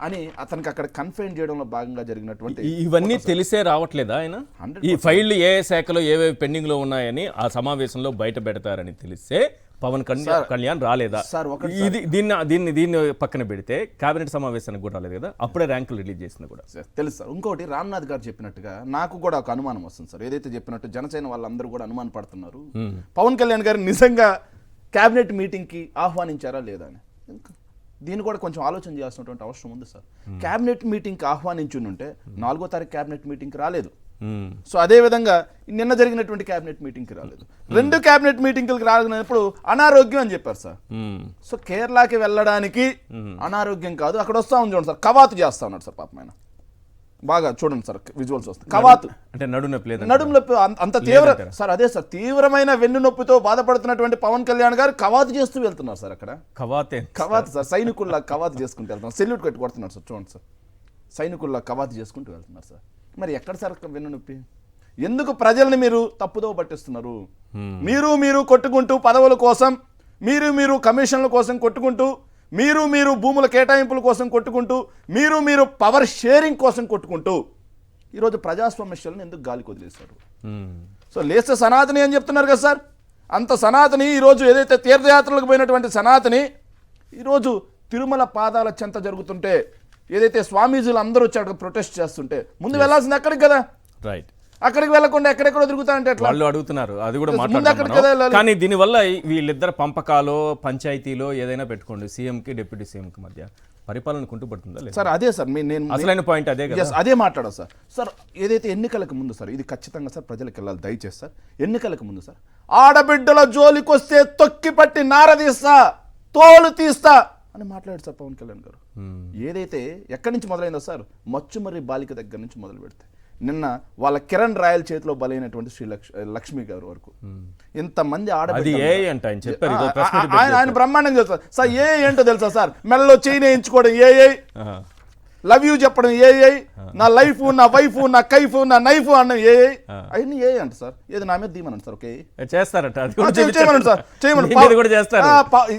అని అతనికి అక్కడ కన్ఫైన్ చేయడంలో భాగంగా జరిగినటువంటి ఇవన్నీ తెలిసే రావట్లేదా ఆయన? ఈ ఫైళ్లు ఏ శాఖలో ఏవేవి పెండింగ్ లో ఉన్నాయని ఆ సమావేశంలో బయట పెడతారని తెలిసే పవన్ కళ్యాణ్ రాలేదా? ఇది దీన్ని పక్కన పెడితే కేబినెట్ సమావేశానికి కూడా రాలేదు కదా, అప్పుడే ర్యాంకులు రిలీజ్ చేసింది కూడా తెలుసు సార్. ఇంకోటి రామ్నాథ్ గారు చెప్పినట్టుగా నాకు కూడా ఒక అనుమానం వస్తుంది సార్. ఏదైతే చెప్పినట్టు జనసేన వాళ్ళందరూ కూడా అనుమాన పడుతున్నారు, పవన్ కళ్యాణ్ గారు నిజంగా కేబినెట్ మీటింగ్కి ఆహ్వానించారా లేదా అని. దీన్ని కూడా కొంచెం ఆలోచన చేయాల్సినటువంటి అవసరం ఉంది సార్. కేబినెట్ మీటింగ్కి ఆహ్వానించి ఉంటే 4వ తారీఖు కేబినెట్ మీటింగ్కి రాలేదు. సో అదే విధంగా నిన్న జరిగినటువంటి కేబినెట్ మీటింగ్కి రాలేదు. 2 కేబినెట్ మీటింగ్లకు రాలినప్పుడు అనారోగ్యం అని చెప్పారు సార్. సో కేరళకి వెళ్ళడానికి అనారోగ్యం కాదు, అక్కడ వస్తా ఉంది చూడండి సార్, కవాతు చేస్తా ఉన్నాడు సార్ పాపం ఆయన. బాగా చూడండి సార్ విజువల్స్ వస్తాయి. కవాతు అంటే నడుము నొప్పి అంత తీవ్ర సార్. అదే సార్, తీవ్రమైన వెన్ను నొప్పితో బాధపడుతున్నటువంటి పవన్ కళ్యాణ్ గారు కవాతు చేస్తూ వెళ్తున్నారు సార్. అక్కడ కవాతు సార్, సైనికుల్లా కవాతు చేసుకుంటూ వెళ్తున్నారు, సెల్యూట్ కట్టి కొడుతున్నారు సార్. చూడండి సార్, సైనికుల్లా కవాతు చేసుకుంటూ వెళ్తున్నారు సార్. మరి ఎక్కడ సార్ వెన్ను నొప్పి? ఎందుకు ప్రజల్ని మీరు తప్పుదో పట్టిస్తున్నారు? మీరు కొట్టుకుంటూ పదవుల కోసం, మీరు కమిషన్ల కోసం కొట్టుకుంటూ, మీరు భూముల కేటాయింపుల కోసం కొట్టుకుంటూ, మీరు పవర్ షేరింగ్ కోసం కొట్టుకుంటూ ఈరోజు ప్రజాస్వామ్యాలను ఎందుకు గాలికి వదిలేశారు? సో లేస్తే సనాతని అని చెప్తున్నారు కదా సార్. అంత సనాతని ఈరోజు ఏదైతే తీర్థయాత్రలకు పోయినటువంటి సనాతని ఈరోజు తిరుమల పాదాల చెంత జరుగుతుంటే, ఏదైతే స్వామీజీలు అందరూ వచ్చి అక్కడ ప్రొటెస్ట్ చేస్తుంటే ముందు వెళ్ళాల్సింది అక్కడికి కదా. రైట్, అక్కడికి వెళ్లకుండా ఎక్కడెక్కడో తిరుగుతారంటే ఎట్లా? వాళ్ళు అడుగుతున్నారు, అది కూడా మాట్లాడుతున్నారు. కానీ దీనివల్ల వీళ్ళిద్దరు పంపకాలో పంచాయతీలో ఏదైనా పెట్టుకోండి, సీఎంకి డిప్యూటీ సీఎంకి మధ్య పరిపాలన కుంటుపడుతుందా లేదా సార్? అదే సార్ నేను అసలైన పాయింట్ అదే కదా. అదే మాట్లాడా సార్. సార్ ఏదైతే ఎన్నికలకు ముందు సార్, ఇది ఖచ్చితంగా సార్ ప్రజలకు వెళ్ళాలి దయచేసి సార్. ఎన్నికలకు ముందు సార్, ఆడబిడ్డల జోలికొస్తే తొక్కి పట్టి నారదీస్తా, తోలు తీస్తా అని మాట్లాడారు సార్ పవన్ కళ్యాణ్ గారు. ఏదైతే ఎక్కడి నుంచి మొదలైందో సార్, మచ్చుమర్రి బాలిక దగ్గర నుంచి మొదలు పెడితే నిన్న వాళ్ళ కిరణ్ రాయల్ చేతిలో బలైనటువంటి లక్ష్మి గారి వరకు ఇంతమంది అది ఆడబిడ్డలు ఏ అంట ఆయన చెప్పారు ఈరోజు press meet ఆయన బ్రహ్మాండంగా తెలుసు సార్ ఏ ఏంటో తెలుసా సార్ మెడలో చైన్ వేయించుకోవడం ఏ ఆహా. లవ్ యూ చెప్పడం ఏ నా లైఫ్ నా వైఫ్ నా కైఫ్ నా నైఫ్ అన్న ఏ అవన్నీ ఏ అంట సార్ ఏది నా మీద దీమనండి సార్ ఓకే చేస్తారట అది కూడా చేయమనండి సార్ చేయమని మీరు కూడా చేస్తారు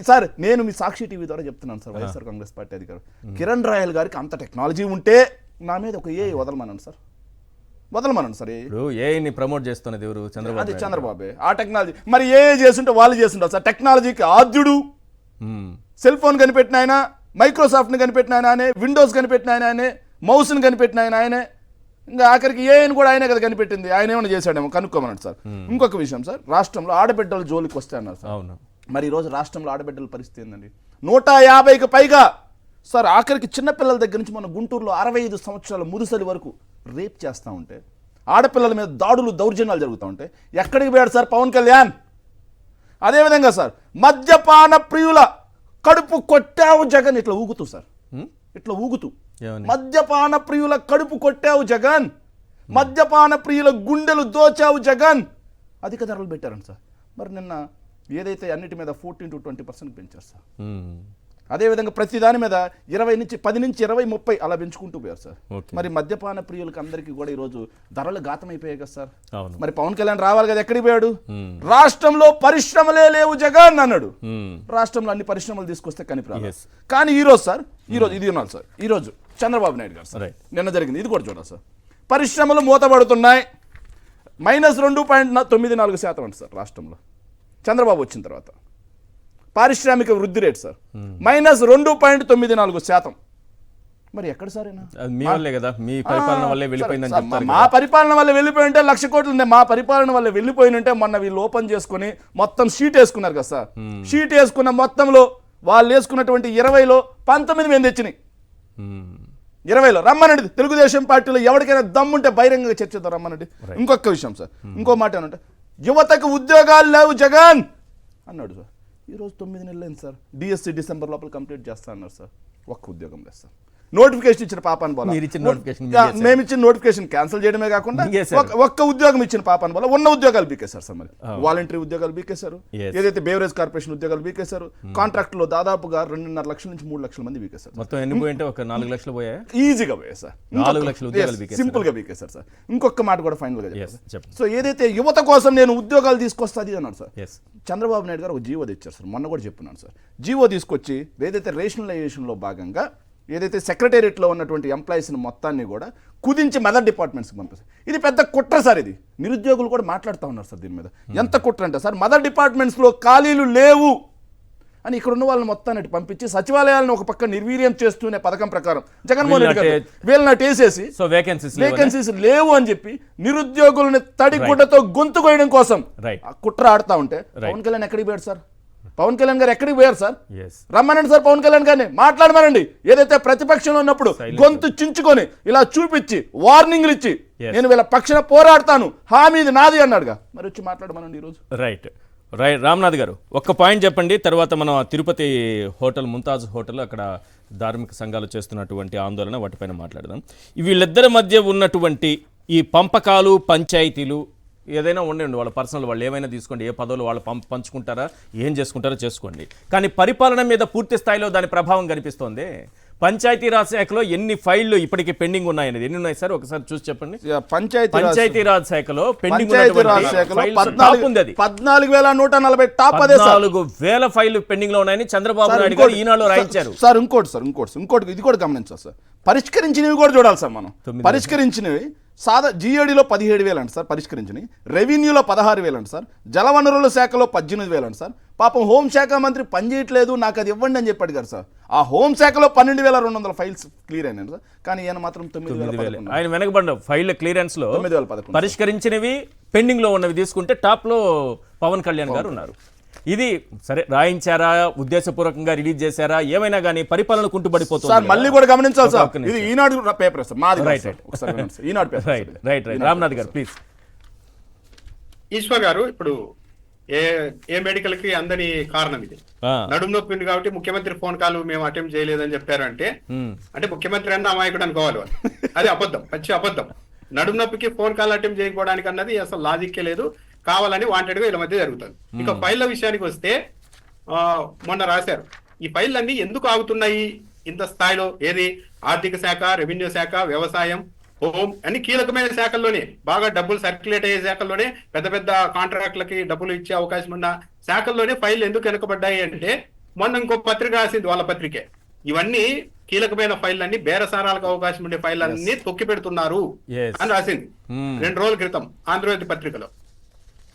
సార్ నేను మీ సాక్షి టీవీ ద్వారా చెప్తున్నాను సార్ వైఎస్ఆర్ కాంగ్రెస్ పార్టీ అధికారు కిరణ్ రాయల్ గారికి అంత టెక్నాలజీ ఉంటే నా మీద ఒక ఏ వదలమనండి సార్ సార్ ఇప్పుడు ఏఐని ప్రమోట్ చేస్తున్నది ఎవరు చంద్రబాబు అది నాయుడు. చంద్రబాబే ఆ టెక్నాలజీ మరి ఏ చేస్తుంటే వాళ్ళు చేస్తుంటారు సార్ టెక్నాలజీకి ఆద్యుడు మ్మ్. సెల్ ఫోన్ కనిపెట్టిన ఆయన మైక్రోసాఫ్ట్ని కనిపెట్టిన ఆయనే విండోస్ కనిపెట్టిన ఆయనే మౌస్ని కనిపెట్టిన ఆయనే ఇంకా ఆఖరికి ఏఐని కూడా ఆయనే కదా కనిపెట్టింది ఆయన ఏమైనా చేశాడేమో కనుక్కోమన్నాడు సార్ ఇంకొక విషయం సార్ రాష్ట్రంలో ఆడబిడ్డల జోలికి వస్తే అన్నారు సార్ అవును మరి ఈరోజు రాష్ట్రంలో ఆడబిడ్డల పరిస్థితి ఏందండి 150కి పైగా సార్ ఆఖరికి చిన్నపిల్లల దగ్గర నుంచి మన గుంటూరులో 65 సంవత్సరాల ముదుసలి వరకు రేప్ చేస్తూ ఉంటే ఆడపిల్లల మీద దాడులు దౌర్జన్యాలు జరుగుతూ ఉంటే ఎక్కడికి పోయాడు సార్ పవన్ కళ్యాణ్ అదేవిధంగా సార్ మద్యపాన ప్రియుల కడుపు కొట్టావు జగన్ ఇట్లా ఊగుతూ సార్ ఇట్లా ఊగుతూ ఏమని? మద్యపాన ప్రియుల కడుపు కొట్టావు జగన్ మద్యపాన ప్రియుల గుండెలు దోచావు జగన్ అధిక ధరలు పెట్టారంట సార్ మరి నిన్న ఏదైతే అన్నిటి మీద 14 to 20% పెంచారు సార్ మ్మ్. అదేవిధంగా ప్రతి దాని మీద 10 నుంచి 20, 30 అలా పెంచుకుంటూ పోయారు సార్ ఓకే. మరి మద్యపాన ప్రియులకు అందరికీ కూడా ఈరోజు ధరలు ఘాతమైపోయాయి కదా సార్ అవును మరి పవన్ కళ్యాణ్ రావాలి కదా ఎక్కడికి పోయాడు మ్మ్. రాష్ట్రంలో పరిశ్రమలే లేవు జగన్ అన్నాడు మ్మ్. రాష్ట్రంలో అన్ని పరిశ్రమలు తీసుకొస్తే కనిపి Yes. కానీ ఈరోజు సార్ ఈరోజు ఇది ఉన్నారు సార్ ఈరోజు చంద్రబాబు నాయుడు గారు సార్ Right. నిన్న జరిగింది ఇది కూడా చూడాలి సార్ పరిశ్రమలు మూతపడుతున్నాయి -2.94% అంట సార్ రాష్ట్రంలో చంద్రబాబు వచ్చిన తర్వాత పారిశ్రామిక వృద్ధి రేటు సార్ -2.94%. మరి ఎక్కడ సార్ అది మీ వల్లే కదా మీ పరిపాలన వల్లే వెళ్ళిపోయిందని చెప్తారు మా పరిపాలన వల్ల వెళ్ళిపోయింటే 1,00,000 కోట్లు ఉన్నాయి మా పరిపాలన వల్ల వెళ్ళిపోయినంటే మొన్న వీళ్ళు ఓపెన్ చేసుకుని మొత్తం షీట్ వేసుకున్నారు కదా సార్ షీట్ వేసుకున్న మొత్తంలో వాళ్ళు వేసుకున్నటువంటి 20లో 19 మేము తెచ్చినాయి మ్మ్. 20లో రమ్మనండి తెలుగుదేశం పార్టీలో ఎవరికైనా దమ్ముంటే బహిరంగంగా చర్చిద్దాం రమ్మనండి ఇంకొక విషయం సార్ ఇంకో మాట ఏమంటే యువతకు ఉద్యోగాలు లేవు జగన్ అన్నాడు సార్ ఈరోజు 9 నెలలు అయింది సార్ డిఎస్సి డిసెంబర్ లోపల కంప్లీట్ చేస్తా అన్నారు సార్ ఒక్క ఉద్యోగం లేదు సార్ నోటిఫికేషన్ ఇచ్చిన పాపాన్ని పోలా మీరు ఇచ్చిన notification మేము ఇచ్చిన నోటిఫికేషన్ క్యాన్సిల్ చేయడమే కాకుండా మింగేశారు. ఒక్క ఉద్యోగం ఇచ్చిన పాపాన్ని పోలా ఉన్న ఉద్యోగాలు బీకేశారు సార్ మరి వాలంటరీ ఉద్యోగాలు బీకేశారు Yes. ఏదైతే బేవరేజ్ కార్పొరేషన్ ఉద్యోగాలు బీకేశారు కాంట్రాక్ట్ లో దాదాపుగా 2.5 లక్షల నుంచి 3 లక్షల మంది బీకేశారు మొత్తం ఎన్ని పోయింటే ఒక 4 లక్షలు పోయాయా ఈజీగా పోయాయి సార్ 4 లక్షల ఉద్యోగాలు బీకేశారు. సింపుల్ గా బీకేశారు సార్ ఇంకొక మాట కూడా ఫైనల్ గా Yes, చెప్పారు చెప్పండి. సో ఏదైతే యువత కోసం నేను ఉద్యోగాలు తీసుకొస్తాది అన్నాడు సార్ ఎస్ చంద్రబాబు నాయుడు గారు ఒక జీవో తెచ్చారు సార్ మొన్న కూడా చెప్పున్నాను సార్ జీవో తీసుకొచ్చి ఏదైతే రేషనలైజేషన్లో భాగంగా ఏదైతే సెక్రటేరియట్లో ఉన్నటువంటి ఎంప్లాయీస్ని మొత్తాన్ని కూడా కుదించి మదర్ డిపార్ట్మెంట్స్కి పంపిస్తారు ఇది పెద్ద కుట్ర సార్ ఇది నిరుద్యోగులు కూడా మాట్లాడుతూ ఉన్నారు సార్ దీని మీద ఎంత కుట్ర అంటే సార్ మదర్ డిపార్ట్మెంట్స్లో ఖాళీలు లేవు అని ఇక్కడ ఉన్న వాళ్ళని మొత్తాన్ని పంపించి సచివాలయాలను ఒక పక్క నిర్వీర్యం చేస్తూనే పథకం ప్రకారం జగన్మోహన్ రెడ్డి గారు వీళ్ళని వేసేసి సో వేకెన్సీస్ లేవు అని చెప్పి నిరుద్యోగులని తడిగుడ్డతో గొంతు కోయడం కోసం రైట్ ఆ కుట్ర ఆడుతా ఉంటే పవన్ కళ్యాణ్ ఎక్కడికి పోయాడు సార్ పవన్ కళ్యాణ్ గారు ఎక్కడికి పోయారు సార్ ఎస్ రమ్మనండి సార్ పవన్ కళ్యాణ్ గారిని మాట్లాడమనండి ఏదైతే ప్రతిపక్షంలో ఉన్నప్పుడు గొంతు చించుకొని ఇలా చూపించి వార్నింగ్లు ఇచ్చి నేను వీళ్ళ పక్షాన పోరాడతాను హామీ ఇది నాది అన్నాడుగా మరి వచ్చి మాట్లాడమనండి ఈరోజు రైట్ రైట్ రామ్నాథ్ గారు ఒక్క పాయింట్ చెప్పండి తర్వాత మనం ఆ తిరుపతి హోటల్ ముంతాజ్ హోటల్ అక్కడ ధార్మిక సంఘాలు చేస్తున్నటువంటి ఆందోళన వాటిపైన మాట్లాడదాం వీళ్ళిద్దరి మధ్య ఉన్నటువంటి ఈ పంపకాలు పంచాయతీలు ఏదైనా ఉండండి వాళ్ళ పర్సనల్ వాళ్ళు ఏమైనా తీసుకోండి ఏ పదవులు వాళ్ళు పంచుకుంటారా ఏం చేసుకుంటారో చేసుకోండి కానీ పరిపాలన మీద పూర్తి స్థాయిలో దాని ప్రభావం కనిపిస్తోంది పంచాయతీరాజ్ శాఖలో ఎన్ని ఫైళ్లు ఇప్పటికీ పెండింగ్ ఉన్నాయనేది ఎన్ని ఉన్నాయి సార్ ఒకసారి చూసి చెప్పండి పంచాయతీరాజ్ శాఖలో పెండింగ్ 14,140 టాప్ 14,000 ఫైళ్లు పెండింగ్ లో ఉన్నాయని చంద్రబాబు నాయుడు గారు ఈనాడు రాయించారు సార్ ఇంకోటి ఇది కూడా గమనించాలి సార్ పరిష్కరించినవి కూడా చూడాలి సార్ మనం పరిష్కరించినవి జిఏడిలో 17,000 అంట సార్ పరిష్కరించినవి రెవెన్యూలో 16,000 అంట సార్ జలవనరుల శాఖలో 18,000 అంట సార్ పాపం హోంశాఖ మంత్రి పనిచేయట్లేదు నాకు అది ఇవ్వండి అని చెప్పాడు గారు సార్ ఆ హోంశాఖలో 12,200 ఫైల్స్ క్లియర్ అయినాయి సార్ కానీ ఈయన మాత్రం 9,011 ఆయన వెనకబడిన ఫైల్ క్లియరెన్స్ లో 9,011 పరిష్కరించినవి పెండింగ్ లో ఉన్నవి తీసుకుంటే టాప్ లో పవన్ కళ్యాణ్ గారు ఉన్నారు ఇది సరే రాయించారా ఉద్దేశపూర్వకంగా రిలీజ్ చేశారా ఏమైనా కానీ పరిపాలన కుంటుపడిపోతుంది సార్ మళ్ళీ కూడా గమనించాలి సార్ ఇది ఈనాడు పేపర్ సార్ మాది right Eenadu paper right right right Ramnath గారు ప్లీజ్ ఈశ్వర్ గారు ఇప్పుడు ఏ మెడికల్ కి అందని కారణం ఇది నడుము నొప్పి ఉంది కాబట్టి ముఖ్యమంత్రి ఫోన్ కాల్ మేము అటెంప్ట్ చేయలేదని చెప్పారు అంటే ముఖ్యమంత్రి అన్న అమాయకుడు అనుకోవాలి వాళ్ళు అది అబద్ధం పచ్చి అబద్ధం నడుము నొప్పికి ఫోన్ కాల్ అటెంప్ట్ చేయకపోవడానికి అన్నది అసలు లాజిక్కే లేదు, కావాలని వాంటెడ్ గా వీళ్ళ మధ్య జరుగుతుంది. ఇక ఫైళ్ల విషయానికి వస్తే మొన్న రాశారు ఈ ఫైళ్ళన్నీ ఎందుకు ఆగుతున్నాయి ఇంత స్థాయిలో, ఏది ఆర్థిక శాఖ, రెవెన్యూ శాఖ, వ్యవసాయం, హోమ్ అన్ని కీలకమైన శాఖల్లోనే, బాగా డబ్బులు సర్క్యులేట్ అయ్యే శాఖల్లోనే, పెద్ద పెద్ద కాంట్రాక్టులకి డబ్బులు ఇచ్చే అవకాశం ఉన్న శాఖల్లోనే ఫైళ్లు ఎందుకు వెనుకబడ్డాయి అంటే మొన్న ఇంకో పత్రిక రాసింది వాళ్ళ పత్రికే, ఇవన్నీ కీలకమైన ఫైళ్ళన్నీ బేరసారాలకు అవకాశం ఉండే ఫైళ్ళన్నీ తొక్కి పెడుతున్నారు అని రాసింది 2 రోజుల క్రితం ఆంధ్రజ్యోతి పత్రికలో.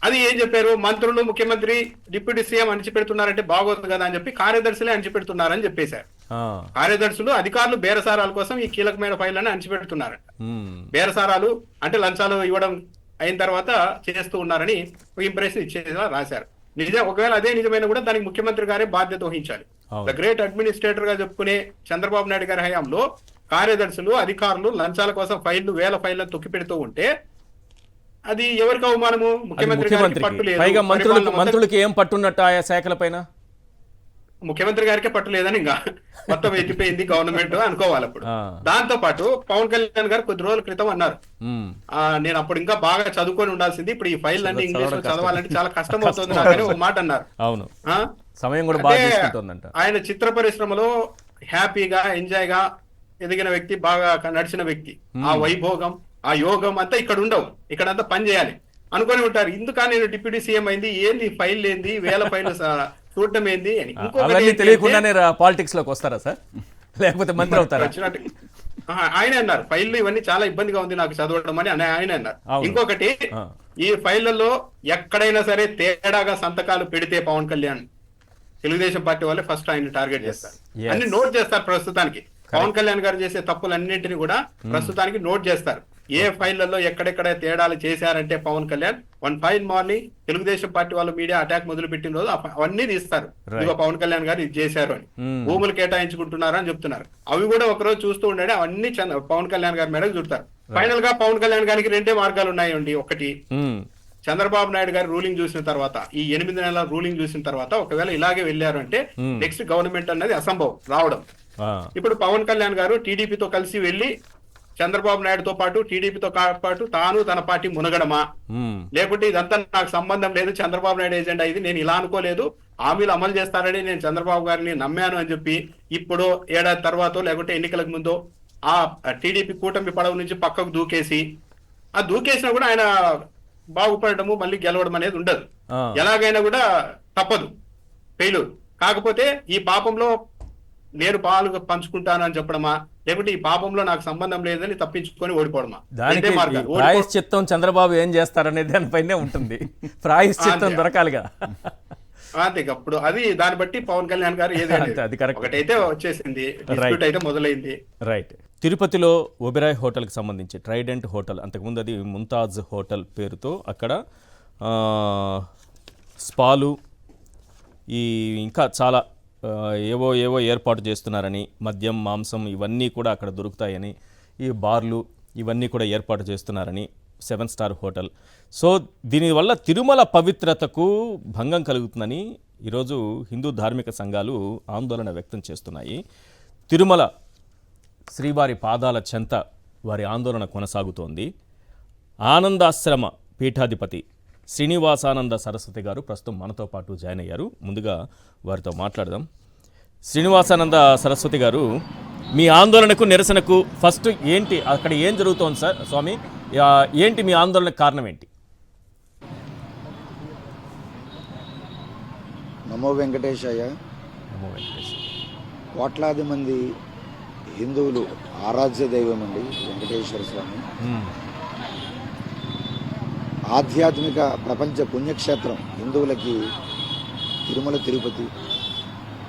అది ఏం చెప్పారు, మంత్రులు, ముఖ్యమంత్రి, డిప్యూటీ సీఎం అణిచిపెడుతున్నారంటే బాగోదు కదా అని చెప్పి కార్యదర్శులే అణిచిపెడుతున్నారని చెప్పేశారు. కార్యదర్శులు, అధికారులు బేరసారాల కోసం ఈ కీలకమైన ఫైళ్ళని అణిచిపెడుతున్నారంట. బేరసారాలు అంటే లంచాలు ఇవ్వడం అయిన తర్వాత చేస్తూ ఉన్నారని ఇంప్రెషన్ ఇచ్చేలా రాశారు. ఒకవేళ అదే నిజమైన కూడా దానికి ముఖ్యమంత్రి గారే బాధ్యత వహించాలి. ద గ్రేట్ అడ్మినిస్ట్రేటర్ గా చెప్పుకునే చంద్రబాబు నాయుడు గారి హయాంలో కార్యదర్శులు, అధికారులు లంచాల కోసం వేల ఫైళ్ళను తొక్కి పెడుతూ ఉంటే అది ఎవరికి అవమానము? ముఖ్యమంత్రి గారికి పట్టు లేదు. మంత్రులకి ఏం పట్టున్నట్టు ఆయా శాఖల పైన? ముఖ్యమంత్రి గారికే పట్టు లేదని ఇంకా మొత్తం ఎత్తిపోయింది గవర్నమెంట్ అనుకోవాలి. అప్పుడు దాంతో పాటు పవన్ కళ్యాణ్ గారు కొద్ది రోజుల క్రితం అన్నారు, నేను అప్పుడు ఇంకా బాగా చదువుకొని ఉండాల్సింది, ఇప్పుడు ఈ ఫైల్ అన్ని ఇంగ్లీష్ లో చదవాలంటే చాలా కష్టం అవుతుంది నాకని ఒక మాట అన్నారు. అవును, సమయం కూడా బాగా తీసుకుంటుందంట. ఆయన చిత్ర పరిశ్రమలో హ్యాపీగా ఎంజాయ్ గా ఎదిగిన వ్యక్తి, బాగా నడిచిన వ్యక్తి. ఆ వైభోగం, ఆ యోగం అంతా ఇక్కడ ఉండవు, ఇక్కడంతా పని చేయాలి అనుకొని ఉంటారు. ఇందుక నేను డిప్యూటీ సీఎం అయింది, ఏంది ఫైల్ ఏంది, వేల ఫైల్ చూడటం ఏంది అని. ఇంకొకటి తెలియకుండానే పాలిటిక్స్ లోకి వస్తారా సార్, లేకపోతే మంత్రి అవుతారా? ఆయన అన్నారు ఫైళ్ళు ఇవన్నీ చాలా ఇబ్బందిగా ఉంది నాకు చదవడం అని ఆయన అన్నారు. ఇంకొకటి, ఈ ఫైళ్లలో ఎక్కడైనా సరే తేడాగా సంతకాలు పెడితే పవన్ కళ్యాణ్, తెలుగుదేశం పార్టీ వాళ్ళే ఫస్ట్ ఆయన టార్గెట్ చేస్తారు, అన్ని నోట్ చేస్తారు. ప్రస్తుతానికి పవన్ కళ్యాణ్ గారు చేసే తప్పులన్నింటినీ కూడా ప్రస్తుతానికి నోట్ చేస్తారు. ఏ ఫైళ్లలో ఎక్కడెక్కడ తేడాలు చేశారంటే Pawan Kalyan one file morning Telugu Desam party వాళ్ళు మీడియా అటాక్ మొదలు పెట్టిన రోజు అవన్నీ తీస్తారు, ఇదిగో పవన్ కళ్యాణ్ గారు ఇది చేశారు అని, భూములు కేటాయించుకుంటున్నారు అని చెప్తున్నారు. అవి కూడా ఒకరోజు చూస్తూ ఉండే అవన్నీ పవన్ కళ్యాణ్ గారి మేరకు చూస్తారు. ఫైనల్ గా పవన్ కళ్యాణ్ గారికి 2 మార్గాలు ఉన్నాయండి. ఒకటి, చంద్రబాబు నాయుడు గారి రూలింగ్ చూసిన తర్వాత, ఈ 8 నెలల రూలింగ్ చూసిన తర్వాత ఒకవేళ ఇలాగే వెళ్ళారు అంటే నెక్స్ట్ గవర్నమెంట్ అన్నది అసంభవం రావడం. ఇప్పుడు పవన్ కళ్యాణ్ గారు టీడీపీతో కలిసి వెళ్లి చంద్రబాబు నాయుడుతో పాటు, టీడీపీతో పాటు తాను తన పార్టీ మునగడమా, లేకుంటే ఇదంతా నాకు సంబంధం లేదు, చంద్రబాబు నాయుడు ఏజెండా ఇది, నేను ఇలా అనుకోలేదు, హామీలు అమలు చేస్తారని నేను చంద్రబాబు గారిని నమ్మాను అని చెప్పి ఇప్పుడు ఏడాది తర్వాత లేకుంటే ఎన్నికలకు ముందు ఆ టీడీపీ కూటమి పడవ నుంచి పక్కకు దూకేసి, ఆ దూకేసినా కూడా ఆయన బాగుపడటము మళ్ళీ గెలవడం అనేది ఉండదు, ఎలాగైనా కూడా తప్పదు ఫెయిల్యూర్. కాకపోతే ఈ పాపంలో నేను పాలు పంచుకుంటాను అని చెప్పడమా, లేకుంటే ఈ పాపంలో నాకు సంబంధం లేదని తప్పించుకొని ఓడిపోవడమా? ప్రాయశ్చిత్తం చంద్రబాబు ఏం చేస్తారనే దానిపైనే ఉంటుంది, ప్రాయశ్చిత్తం దొరకాలిగా. అంతే, అప్పుడు అది దాన్ని బట్టి పవన్ కళ్యాణ్ గారు ఒకటైతే వచ్చేసింది, డిస్ప్యూట్ అయితే మొదలైంది. రైట్. తిరుపతిలో ఒబెరాయ్ హోటల్కి సంబంధించి ట్రైడెంట్ హోటల్, అంతకుముందు అది ముంతాజ్ హోటల్ పేరుతో, అక్కడ స్పాలు ఇంకా చాలా ఏవో ఏర్పాటు చేస్తున్నారని, మద్యం, మాంసం ఇవన్నీ కూడా అక్కడ దొరుకుతాయని, ఈ బార్లు ఇవన్నీ కూడా ఏర్పాటు చేస్తున్నారని, 7 స్టార్ హోటల్. సో దీనివల్ల తిరుమల పవిత్రతకు భంగం కలుగుతుందని ఈరోజు హిందూ ధార్మిక సంఘాలు ఆందోళన వ్యక్తం చేస్తున్నాయి. తిరుమల శ్రీవారి పాదాల చెంత వారి ఆందోళన కొనసాగుతోంది. ఆనందాశ్రమ పీఠాధిపతి శ్రీనివాసానంద సరస్వతి గారు ప్రస్తుతం మనతో పాటు జాయిన్ అయ్యారు. ముందుగా వారితో మాట్లాడదాం. శ్రీనివాసానంద సరస్వతి గారు, మీ ఆందోళనకు, నిరసనకు ఫస్ట్ ఏంటి, అక్కడ ఏం జరుగుతోంది సార్? స్వామి, ఏంటి మీ ఆందోళనకు కారణం ఏంటి? నమో వెంకటేశయ్య. నమో వెంకటేశ. కోట్లాది మంది హిందువులు ఆరాధ్య దైవం అండి వెంకటేశ్వర స్వామి. ఆధ్యాత్మిక ప్రపంచ పుణ్యక్షేత్రం హిందువులకి తిరుమల తిరుపతి.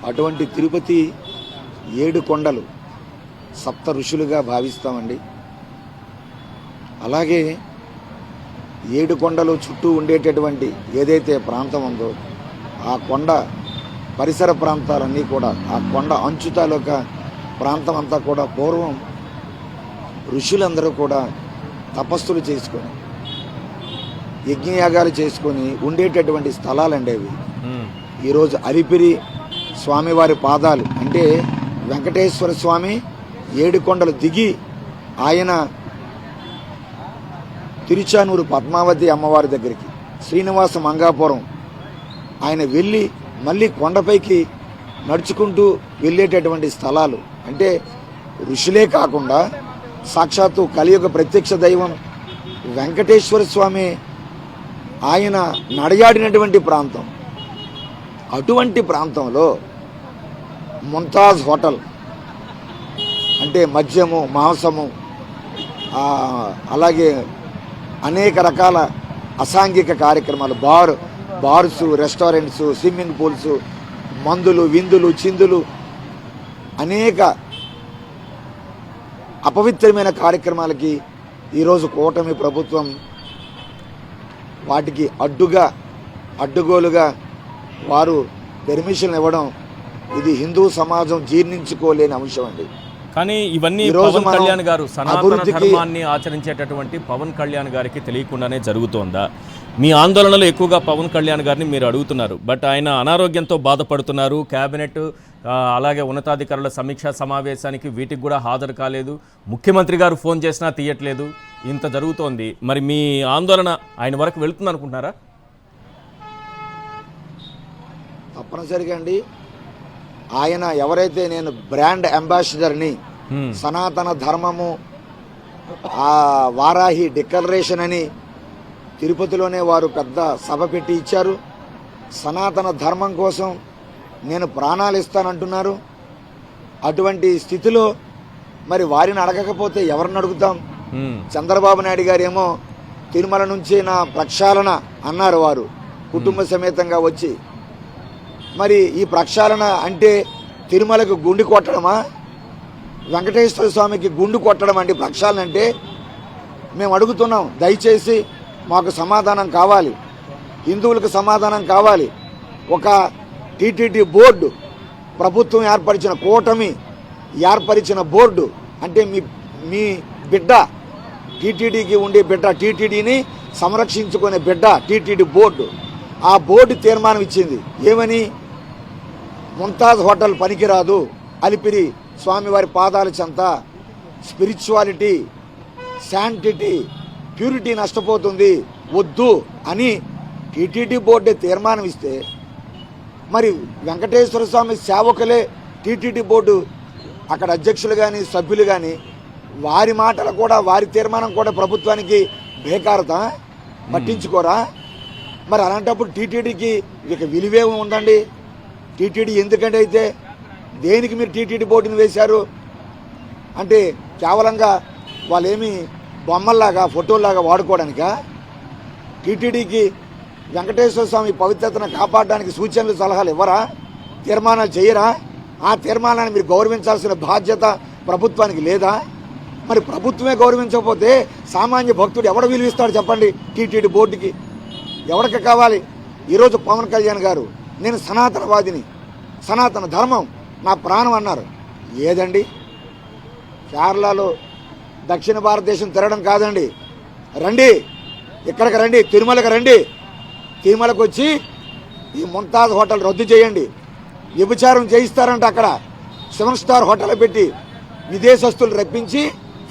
అటువంటి తిరుపతి 7 కొండలు, 7 ఋషులుగా భావిస్తామండి. అలాగే 7 కొండలు చుట్టూ ఉండేటటువంటి ఏదైతే ప్రాంతం ఉందో ఆ కొండ పరిసర ప్రాంతాలన్నీ కూడా, ఆ కొండ అంచు తాలూకా ప్రాంతం అంతా కూడా పూర్వం ఋషులందరూ కూడా తపస్సులు చేసుకొని, యజ్ఞయాగాలు చేసుకొని ఉండేటటువంటి స్థలాలండి అవి. ఈరోజు అలిపిరి స్వామివారి పాదాలు అంటే వెంకటేశ్వర స్వామి 7 కొండలు దిగి ఆయన తిరుచానూరు పద్మావతి అమ్మవారి దగ్గరికి, శ్రీనివాస మంగాపురం ఆయన వెళ్ళి మళ్ళీ కొండపైకి నడుచుకుంటూ వెళ్ళేటటువంటి స్థలాలు. అంటే ఋషులే కాకుండా సాక్షాత్తు కలియుగ ప్రత్యక్ష దైవం వెంకటేశ్వర స్వామి ఆయన నడయాడినటువంటి ప్రాంతం. అటువంటి ప్రాంతంలో ముంతాజ్ హోటల్ అంటే మద్యము, మాంసము, అలాగే అనేక రకాల అసాంఘిక కార్యక్రమాలు, బార్స్, రెస్టారెంట్స్, స్విమ్మింగ్ పూల్స్, మందులు, విందులు, చిందులు, అనేక అపవిత్రమైన కార్యక్రమాలకి ఈరోజు కూటమి ప్రభుత్వం వాటికి అడ్డుగోలుగా వారు పెర్మిషన్ ఇవ్వడం ఇది హిందూ సమాజం జీర్ణించుకోలేని అంశం అండి. కానీ ఇవన్నీ పవన్ కళ్యాణ్ గారు సనాతన ధర్మాన్ని ఆచరించేటటువంటి పవన్ కళ్యాణ్ గారికి తెలియకుండానే జరుగుతోందా? మీ ఆందోళనలో ఎక్కువగా పవన్ కళ్యాణ్ గారిని మీరు అడుగుతున్నారు. బట్ ఆయన అనారోగ్యంతో బాధపడుతున్నారు. కేబినెట్ అలాగే ఉన్నతాధికారుల సమీక్షా సమావేశానికి వీటికి కూడా హాజరు కాలేదు. ముఖ్యమంత్రి గారు ఫోన్ చేసినా తీయట్లేదు. ఇంత జరుగుతోంది. మరి మీ ఆందోళన ఆయన వరకు వెళుతుంది అనుకుంటున్నారా? తప్పనిసరిగా అండి. ఆయన ఎవరైతే నేను బ్రాండ్ అంబాసిడర్ని, సనాతన ధర్మము వారాహి డిక్లరేషన్ అని తిరుపతిలోనే వారు పెద్ద సభ పెట్టి ఇచ్చారు. సనాతన ధర్మం కోసం నేను ప్రాణాలు ఇస్తానంటున్నారు. అటువంటి స్థితిలో మరి వారిని అడగకపోతే ఎవరిని అడుగుతాం? చంద్రబాబు నాయుడు గారేమో తిరుమల నుంచి నా ప్రక్షాళన అన్నారు వారు కుటుంబ సమేతంగా వచ్చి. మరి ఈ ప్రక్షాళన అంటే తిరుమలకు గుండు కొట్టడమా? వెంకటేశ్వర స్వామికి గుండు కొట్టడం అంటే ప్రక్షాళన అంటే? మేము అడుగుతున్నాం, దయచేసి మాకు సమాధానం కావాలి, హిందువులకు సమాధానం కావాలి. ఒక టీటీడీ బోర్డు, ప్రభుత్వం ఏర్పరిచిన కూటమి ఏర్పరిచిన బోర్డు అంటే మీ బిడ్డ, టీటీడీకి ఉండే బిడ్డ, టీటీడీని సంరక్షించుకునే బిడ్డ టీటీడీ బోర్డు. ఆ బోర్డు తీర్మానం ఇచ్చింది ఏమని? ముంతాజ్ హోటల్ పనికిరాదు, అలిపిరి స్వామివారి పాదాల చెంత స్పిరిచువాలిటీ, శాంటిటీ, ప్యూరిటీ నష్టపోతుంది, వద్దు అని టీటీడీ బోర్డే తీర్మానం ఇస్తే మరి వెంకటేశ్వర స్వామి సేవకులే టీటీడీ బోర్డు అక్కడ అధ్యక్షులు కానీ సభ్యులు కానీ వారి మాటలు కూడా, వారి తీర్మానం కూడా ప్రభుత్వానికి బేకారత, పట్టించుకోరా? మరి అలాంటప్పుడు టీటీడీకి ఇక విలువే ఉందండి. టీటీడీ ఎందుకంటే అయితే దేనికి మీరు టీటీడీ బోర్డుని వేశారు అంటే కేవలంగా వాళ్ళేమి బొమ్మల్లాగా, ఫోటోల్లాగా వాడుకోవడానికా? టీటీడీకి వెంకటేశ్వర స్వామి పవిత్రతను కాపాడడానికి సూచనలు, సలహాలు ఇవ్వరా? తీర్మానాలు చేయరా? ఆ తీర్మానాన్ని మీరు గౌరవించాల్సిన బాధ్యత ప్రభుత్వానికి లేదా? మరి ప్రభుత్వమే గౌరవించకపోతే సామాన్య భక్తుడు ఎవడ విలువిస్తాడు చెప్పండి? టీటీడీ బోర్డుకి ఎవరికి కావాలి? ఈరోజు పవన్ కళ్యాణ్ గారు నేను సనాతనవాదిని, సనాతన ధర్మం నా ప్రాణం అన్నారు. ఏదండి? కేరళలో దక్షిణ భారతదేశం తిరగడం కాదండి, రండి ఇక్కడికి రండి, తిరుమలకి రండి. తిరుమలకు వచ్చి ఈ ముంతాజ్ హోటల్ రద్దు చేయండి. వ్యభిచారం చేయిస్తారంట అక్కడ. 7 స్టార్ హోటల్ పెట్టి విదేశస్తులు రప్పించి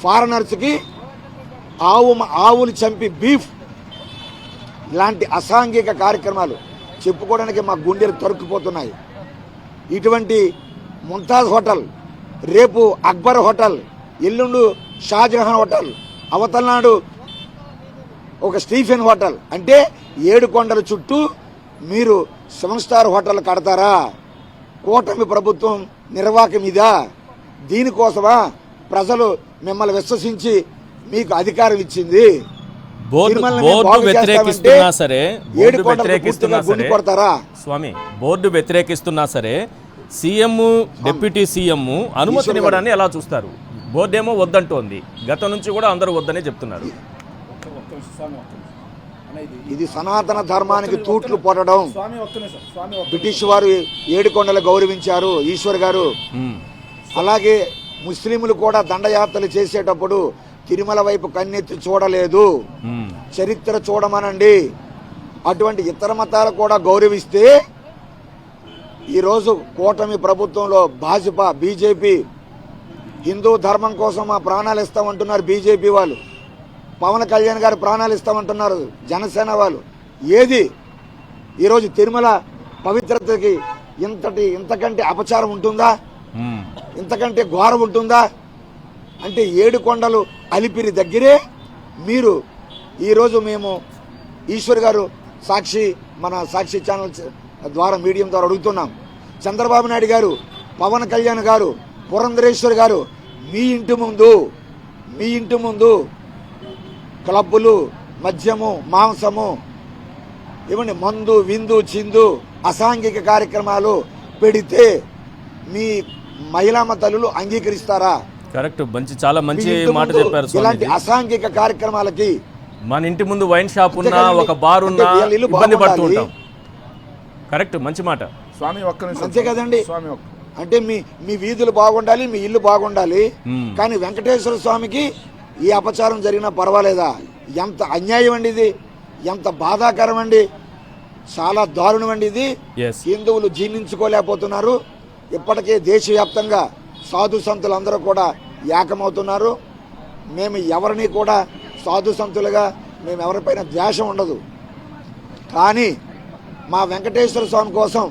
ఫారినర్స్కి ఆవులు చంపి బీఫ్, ఇలాంటి అసాంఘిక కార్యక్రమాలు చెప్పుకోవడానికి మా గుండెలు తరుక్కుపోతున్నాయి. ఇటువంటి ముంతాజ్ హోటల్, రేపు అక్బర్ హోటల్, ఎల్లుండు షాజహాన్ హోటల్, అవతలనాడు ఒక స్టీఫెన్ హోటల్, అంటే 7 కొండల చుట్టూ మీరు 7 స్టార్ హోటల్ కడతారా? కూటమి ప్రభుత్వం నిర్వాహకం ఇదా? దీనికోసమా ప్రజలు మిమ్మల్ని విశ్వసించి మీకు అధికారం ఇచ్చింది? బోర్డు వ్యతిరేకిస్తున్నా సరే, స్వామి బోర్డు వ్యతిరేకిస్తున్నా సరే సీఎం, డిప్యూటీ సీఎం అనుమతినివ్వడాన్ని ఎలా చూస్తారు? బోర్డు ఏమో వద్దంటోంది. గతం నుంచి కూడా అందరూ వద్దనే చెప్తున్నారు. ఇది సనాతన ధర్మానికి తూట్లు పొడడం. బ్రిటిష్ వారు 7 కొండలు గౌరవించారు ఈశ్వర్ గారు. అలాగే ముస్లింలు కూడా దండయాత్రలు చేసేటప్పుడు తిరుమల వైపు కన్నెత్తి చూడలేదు. చరిత్ర చూడమనండి. అటువంటి ఇతర మతాలు కూడా గౌరవిస్తే ఈరోజు కూటమి ప్రభుత్వంలో భాజపా, బీజేపీ హిందూ ధర్మం కోసం మా ప్రాణాలు ఇస్తామంటున్నారు బీజేపీ వాళ్ళు. పవన్ కళ్యాణ్ గారు ప్రాణాలు ఇస్తామంటున్నారు జనసేన వాళ్ళు. ఏది ఈరోజు తిరుమల పవిత్రతకి ఇంతకంటే అపచారం ఉంటుందా? ఇంతకంటే ఘోరం ఉంటుందా? అంటే 7 కొండలు అలిపిరి దగ్గరే మీరు ఈరోజు మేము ఈశ్వర్ గారు మన సాక్షి ఛానల్ ద్వారా మీడియం ద్వారా అడుగుతున్నాం. చంద్రబాబు నాయుడు గారు, పవన్ కళ్యాణ్ గారు, పురంధరేశ్వర్ గారు మీ ఇంటి ముందు క్లబ్బులు, మద్యము, మాంసము, ఇవ్వండి మందు, విందు, చిందు, అసాంఘిక కార్యక్రమాలు పెడితే మీ మహిళామ తల్లులు అంగీకరిస్తారా? కరెక్ట్, చాలా మంచి మాట చెప్పారు. ఇలాంటి అసాంఘిక కార్యక్రమాలకి మన ఇంటి ముందు వైన్ షాప్ ఉన్నా, ఒక బార్ ఉన్నా ఇబ్బంది పడుతూ ఉంటాం. కరెక్ట్, మంచి మాట స్వామి. ఒక్క నిమిషం. అంతే కదండి. స్వామి అంటే మీ వీధులు బాగుండాలి, మీ ఇల్లు బాగుండాలి. కానీ వెంకటేశ్వర స్వామికి ఈ అపచారం జరిగినా పర్వాలేదా? ఎంత అన్యాయం అండి ఇది, ఎంత బాధాకరం అండి, చాలా దారుణం అండి ఇది. హిందువులు జీర్ణించుకోలేకపోతున్నారు. ఇప్పటికే దేశవ్యాప్తంగా సాధు సంతులందరూ కూడా ఏకమవుతున్నారు. మేము ఎవరిని కూడా సాధు సంతులుగా మేము ఎవరిపైన ద్వేషం ఉండదు. కానీ మా వెంకటేశ్వర స్వామి కోసం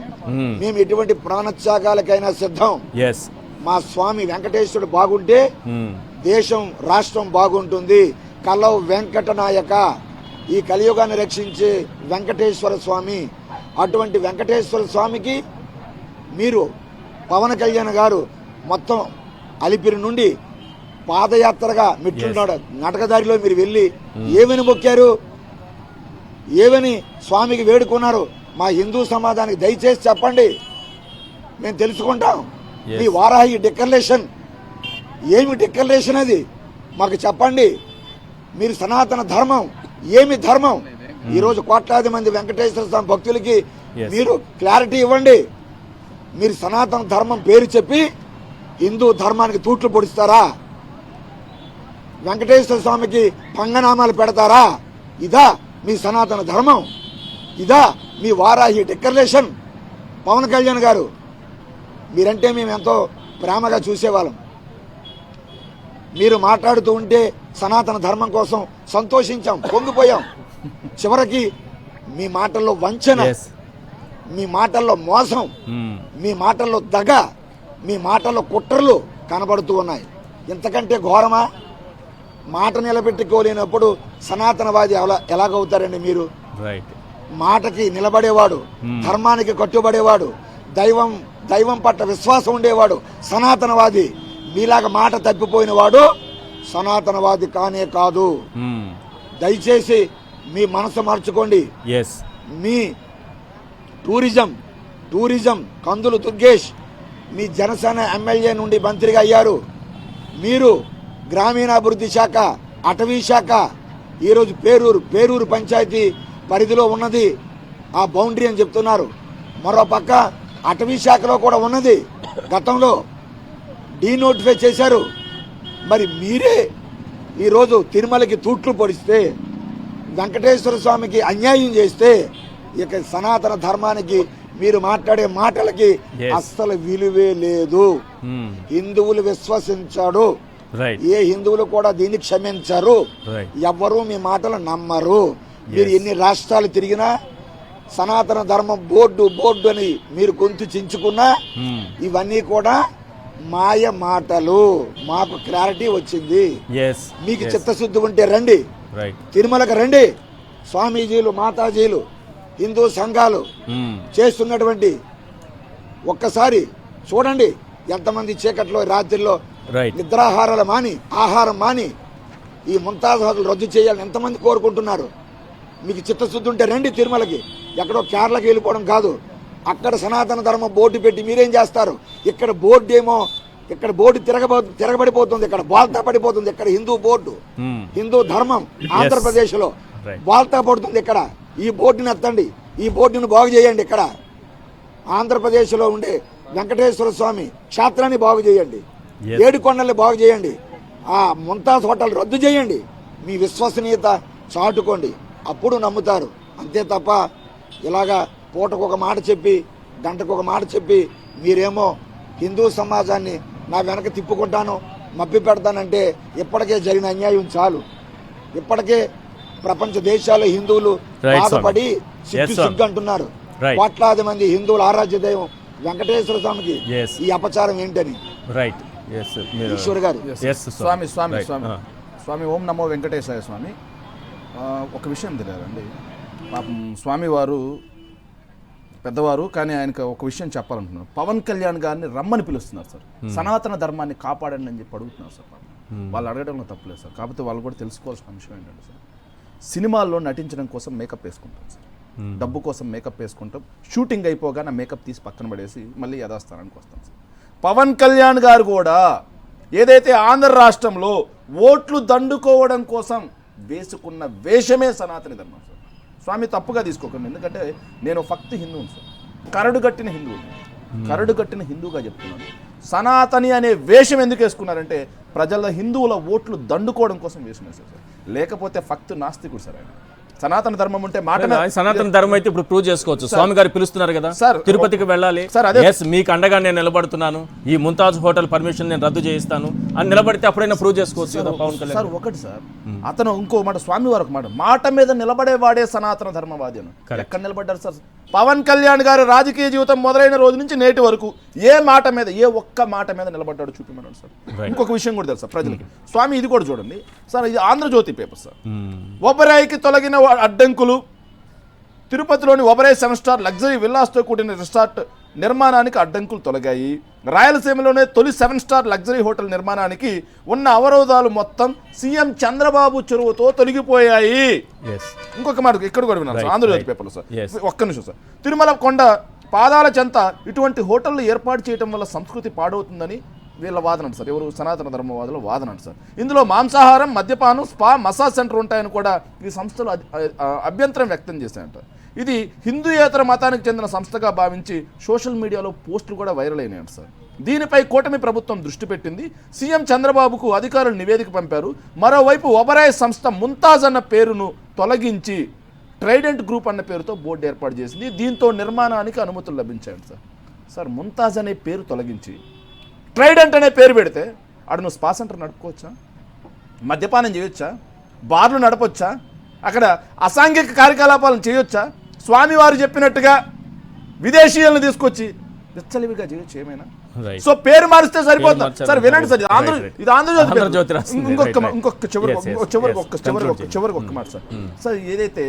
మేము ఎటువంటి ప్రాణత్యాగాలకైనా సిద్ధం. మా స్వామి వెంకటేశ్వరుడు బాగుంటే దేశం, రాష్ట్రం బాగుంటుంది. కలవు వెంకటనాయక, ఈ కలియుగాన్ని రక్షించే వెంకటేశ్వర స్వామి. అటువంటి వెంకటేశ్వర స్వామికి మీరు పవన్ కళ్యాణ్ గారు మొత్తం అలిపిరి నుండి పాదయాత్రగా మెట్లున్నాడు నడకదారిలో మీరు వెళ్ళి ఏమని మొక్కారు, ఏమని స్వామికి వేడుకున్నారు? మా హిందూ సమాజానికి దయచేసి చెప్పండి, మేము తెలుసుకుంటాం. మీ వారాహి డిక్లరేషన్ ఏమి డిక్లరేషన్ అది మాకు చెప్పండి. మీరు సనాతన ధర్మం ఏమి ధర్మం? ఈరోజు కోట్లాది మంది వెంకటేశ్వర స్వామి భక్తులకి మీరు క్లారిటీ ఇవ్వండి. మీరు సనాతన ధర్మం పేరు చెప్పి హిందూ ధర్మానికి తూట్లు పొడిస్తారా? వెంకటేశ్వర స్వామికి పంగనామాలు పెడతారా? ఇదా మీ సనాతన ధర్మం? ఇదా మీ వారాహి డిక్లరేషన్? పవన్ కళ్యాణ్ గారు, మీరంటే మేము ఎంతో ప్రేమగా చూసేవాళ్ళం. మీరు మాట్లాడుతూ ఉంటే సనాతన ధర్మం కోసం సంతోషించాం, పొంగిపోయాం. చివరికి మీ మాటల్లో వంచన, మీ మాటల్లో మోసం, మీ మాటల్లో దగ, మీ మాటల్లో కుట్రలు కనబడుతూ ఉన్నాయి. ఇంతకంటే ఘోరమా? మాట నిలబెట్టుకోలేనప్పుడు సనాతనవాది ఎలాగవుతారండి మీరు? మాటకి నిలబడేవాడు, ధర్మానికి కట్టుబడేవాడు, దైవం పట్ల విశ్వాసం ఉండేవాడు సనాతనవాది. మీలాగా మాట తప్పిపోయిన వాడు సనాతనవాది కానే కాదు. దయచేసి మీ మనసు మార్చుకోండి. మీ టూరిజం కందులు దుర్గేష్ మీ జనసేన ఎమ్మెల్యే నుండి మంత్రిగా అయ్యారు. మీరు గ్రామీణాభివృద్ధి శాఖ, అటవీ శాఖ, ఈరోజు పేరూరు పంచాయతీ పరిధిలో ఉన్నది ఆ బౌండరీ అని చెప్తున్నారు. మరో పక్క అటవీ శాఖలో కూడా ఉన్నది, గతంలో డీనోటిఫై చేశారు. మరి మీరే ఈరోజు తిరుమలకి తూట్లు పొడిస్తే, వెంకటేశ్వర స్వామికి అన్యాయం చేస్తే, ఇక సనాతన ధర్మానికి మీరు మాట్లాడే మాటలకి అస్సలు విలువే లేదు. హిందువులు విశ్వసించాడు, ఏ హిందువులు కూడా దీన్ని క్షమించరు. ఎవ్వరూ మీ మాటలు నమ్మరు. మీరు ఎన్ని రాష్ట్రాలు తిరిగినా సనాతన ధర్మం బోర్డు అని మీరు గొంతు చించుకున్నా ఇవన్నీ కూడా మాయ మాటలు. మాకు క్లారిటీ వచ్చింది. మీకు చిత్తశుద్ధి ఉంటే రండి, తిరుమలకు రండి. స్వామీజీలు, మాతాజీలు, హిందూ సంఘాలు చేస్తున్నటువంటి ఒక్కసారి చూడండి. ఎంతమంది చీకట్లో రాత్రిలో నిద్రాహారాలు మాని, ఆహారం మాని ఈ ముంతాజాతులు రద్దు చేయాలని ఎంతమంది కోరుకుంటున్నారు. మీకు చిత్తశుద్ధి ఉంటే రండి తిరుమలకి. ఎక్కడో కేరళకి వెళ్ళిపోవడం కాదు. అక్కడ సనాతన ధర్మం బోర్డు పెట్టి మీరేం చేస్తారు? ఇక్కడ బోర్డు ఏమో, ఇక్కడ బోర్డు తిరగబడిపోతుంది, ఇక్కడ బాల్తా పడిపోతుంది. ఇక్కడ హిందూ బోర్డు, హిందూ ధర్మం ఆంధ్రప్రదేశ్ లో బాల్తా పడుతుంది. ఇక్కడ ఈ బోర్డుని ఎత్తండి, ఈ బోర్డుని బాగు చేయండి. ఇక్కడ ఆంధ్రప్రదేశ్ లో ఉండే వెంకటేశ్వర స్వామి క్షేత్రాన్ని బాగు చేయండి, 7 కొండల్ని బాగు చేయండి, ఆ ముంతాజ్ హోటల్ రద్దు చేయండి. మీ విశ్వసనీయత చాటుకోండి, అప్పుడు నమ్ముతారు. అంతే తప్ప ఇలాగా పూటకు ఒక మాట చెప్పి, గంటకు ఒక మాట చెప్పి మీరేమో హిందూ సమాజాన్ని నా వెనక తిప్పుకుంటాను, మభ్య పెడతానంటే ఇప్పటికే జరిగిన అన్యాయం చాలు. ఇప్పటికే ప్రపంచ దేశాల హిందువులు Right, బాధపడి Yes, సిగ్గు sir. సిగ్గు అంటున్నారు. Right. కోట్లాది మంది హిందువుల ఆరాధ్య దైవం వెంకటేశ్వర స్వామికి Yes. ఈ అపచారం ఏంటని రైట్ ఎస్ మీరు ఈశ్వర్ గారు ఎస్ స్వామి స్వామి స్వామి స్వామి ఓం నమో వెంకటేశాయ స్వామి. ఒక విషయం తెలియాలండి, పాపం స్వామి వారు పెద్దవారు, కానీ ఆయనకు ఒక విషయం చెప్పాలంటున్నారు. పవన్ కళ్యాణ్ గారిని రమ్మని పిలుస్తున్నారు సార్, సనాతన ధర్మాన్ని కాపాడండి అని చెప్పి అడుగుతున్నారు సార్. వాళ్ళు అడగడంలో తప్పలేదు సార్, కాకపోతే వాళ్ళు కూడా తెలుసుకోవాల్సిన అంశం ఏంటంటే సార్, సినిమాల్లో నటించడం కోసం మేకప్ వేసుకుంటాం సార్, డబ్బు కోసం మేకప్ వేసుకుంటాం, షూటింగ్ అయిపోగానే మేకప్ తీసి పక్కన పడేసి మళ్ళీ యథాస్థానానికి వస్తాం సార్. పవన్ కళ్యాణ్ గారు కూడా ఏదైతే ఆంధ్ర రాష్ట్రంలో ఓట్లు దండుకోవడం కోసం వేసుకున్న వేషమే సనాతన ధర్మం సార్. స్వామి తప్పుగా తీసుకోకండి, ఎందుకంటే నేను ఫక్త్ హిందువుని సార్, కరడుగట్టిన హిందువుని, కరడుగట్టిన హిందువుగా చెప్తున్నాను. సనాతని అనే వేషం ఎందుకు వేసుకున్నారంటే ప్రజల హిందువుల ఓట్లు దండుకోవడం కోసం వేషం వేశారు సార్, లేకపోతే ఫక్త్ నాస్తికుడు సార్ ఆయన. సనాతన ధర్మం ఉంటే మాట సనాతన ధర్మం అయితే ఇప్పుడు ప్రూవ్ చేసుకోవచ్చు. స్వామి గారు పిలుస్తున్నారు కదా సార్, తిరుపతికి వెళ్ళాలి సార్, అదే ఎస్ మీకు అండగా నేను నిలబడుతున్నాను, ఈ ముంతాజ్ హోటల్ పర్మిషన్ నేను రద్దు చేయిస్తాను అని నిలబడితే అప్పుడైనా ప్రూవ్ చేసుకోవచ్చు కదా పవన్ కళ్యాణ్. సార్ ఒకటి సార్, అతను ఇంకో మాట, స్వామి వారు ఒక మాట మీద నిలబడేవాడే సనాతన ధర్మవాది అని. ఎక్కడ నిలబడ్డారు సార్? పవన్ కళ్యాణ్ గారు రాజకీయ జీవితం మొదలైన రోజు నుంచి నేటి వరకు ఏ మాట మీద, ఏ ఒక్క మాట మీద నిలబడ్డాడు చూపిమన్నాడు సార్. ఇంకొక విషయం కూడా తెలుసా ప్రజలకి, స్వామి ఇది కూడా చూడండి సార్, ఇది ఆంధ్రజ్యోతి పేపర్ సార్. ఒబరాయికి తొలగిన అడ్డంకులు, తిరుపతిలోని ఒబరాయ్ 7 స్టార్ లగ్జరీ విల్లాస్తో కూడిన రిసార్ట్ నిర్మాణానికి అడ్డంకులు తొలగాయి. రాయలసీమలోనే తొలి 7 స్టార్ లగ్జరీ హోటల్ నిర్మాణానికి ఉన్న అవరోధాలు మొత్తం సీఎం చంద్రబాబు చొరవతో తొలగిపోయాయి. ఇంకొక మాట ఇక్కడ కూడా విన్నాను ఆంధ్రజ్యోతి పేపర్లో సార్, ఒక్క నిమిషం సార్. తిరుమల కొండ పాదాల చెంత ఇటువంటి హోటళ్లు ఏర్పాటు చేయడం వల్ల సంస్కృతి పాడవుతుందని వీళ్ళ వాదన అంట సార్, ఎవరు సనాతన ధర్మవాదుల వాదన అంట సార్. ఇందులో మాంసాహారం, మద్యపానం, స్పా, మసాజ్ సెంటర్ ఉంటాయని కూడా ఈ సంస్థలు అభ్యంతరం వ్యక్తం చేశాయంట. ఇది హిందూయేతర మతానికి చెందిన సంస్థగా భావించి సోషల్ మీడియాలో పోస్టులు కూడా వైరల్ అయినాయంట సార్. దీనిపై కూటమి ప్రభుత్వం దృష్టి పెట్టింది. సీఎం చంద్రబాబుకు అధికారులు నివేదిక పంపారు. మరోవైపు ఒబరాయ్ సంస్థ ముంతాజ్ అన్న పేరును తొలగించి ట్రైడెంట్ గ్రూప్ అన్న పేరుతో బోర్డు ఏర్పాటు చేసింది. దీంతో నిర్మాణానికి అనుమతులు లభించాయంట సార్. సార్ ముంతాజ్ అనే పేరు తొలగించి ట్రైడెంట్ అనే పేరు పెడితే అక్కడ నువ్వు స్పా సెంటర్ నడుపుకోవచ్చా? మద్యపానం చేయొచ్చా? బార్లు నడపొచ్చా? అక్కడ అసాంఘిక కార్యకలాపాలను చేయొచ్చా? స్వామివారు చెప్పినట్టుగా విదేశీయులను తీసుకొచ్చి విచ్చలవిగా చేయొచ్చు ఏమైనా? సో పేరు మారిస్తే సరిపోతుంది సార్. వినండి సార్, ఇది ఆంధ్రజ్యోతి. చివరికి ఒక్క మాట సార్. సార్ ఏదైతే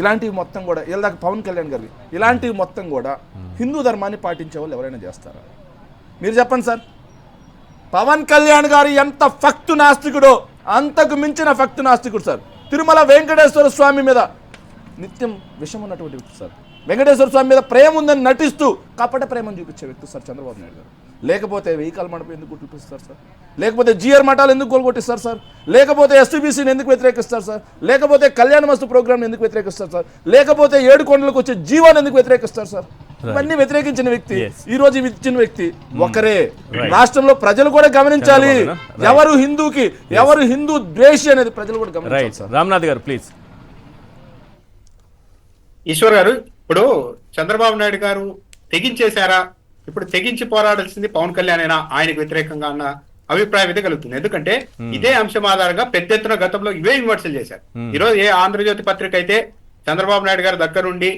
ఇలాంటివి మొత్తం కూడా ఇలాగ పవన్ కళ్యాణ్ గారి ఇలాంటివి మొత్తం కూడా హిందూ ధర్మాన్ని పాటించే వాళ్ళు ఎవరైనా చేస్తారా? మీరు చెప్పండి సార్. పవన్ కళ్యాణ్ గారు ఎంత ఫక్తు నాస్తికుడో అంతకు మించిన ఫక్తు నాస్తికుడు సార్. తిరుమల వెంకటేశ్వర స్వామి మీద నిత్యం విషం ఉన్నటువంటి వ్యక్తి సార్. వెంకటేశ్వర స్వామి మీద ప్రేమ ఉందని నటిస్తూ కపట ప్రేమను చూపించే వ్యక్తి సార్ చంద్రబాబు నాయుడు గారు. లేకపోతే వెహికల్ మండపం ఎందుకు గుర్తిస్తారు సార్? లేకపోతే జిఆర్ మఠాలు ఎందుకు గోల్గొట్టిస్తారు సార్? లేకపోతే ఎస్టీబీసీని ఎందుకు వ్యతిరేకిస్తారు సార్? లేకపోతే కళ్యాణ మస్తు ప్రోగ్రామ్ ఎందుకు వ్యతిరేకిస్తారు సార్? లేకపోతే 7 కొండలకు వచ్చే జీవాన్ని ఎందుకు వ్యతిరేకిస్తారు సార్? ఇవన్నీ వ్యతిరేకించిన వ్యక్తి, ఈ రోజు ఇచ్చిన వ్యక్తి ఒకరే. రాష్ట్రంలో ప్రజలు కూడా గమనించాలి, ఎవరు హిందూకి ఎవరు హిందూ ద్వేషి అనేది ప్రజలు కూడా గమనించాలి. రామ్నాథ్ గారు ప్లీజ్. ఈశ్వర్ గారు, ఇప్పుడు చంద్రబాబు నాయుడు గారు తెగించేశారా? ఇప్పుడు తెగించి పోరాడాల్సింది పవన్ కళ్యాణ్ అయినా ఆయనకు వ్యతిరేకంగా అన్న అభిప్రాయం అయితే కలుగుతుంది. ఎందుకంటే ఇదే అంశం ఆధారంగా పెద్ద ఎత్తున గతంలో ఇవే విమర్శలు చేశారు. ఈరోజు ఏ ఆంధ్రజ్యోతి పత్రిక అయితే చంద్రబాబు నాయుడు గారు దగ్గరుండి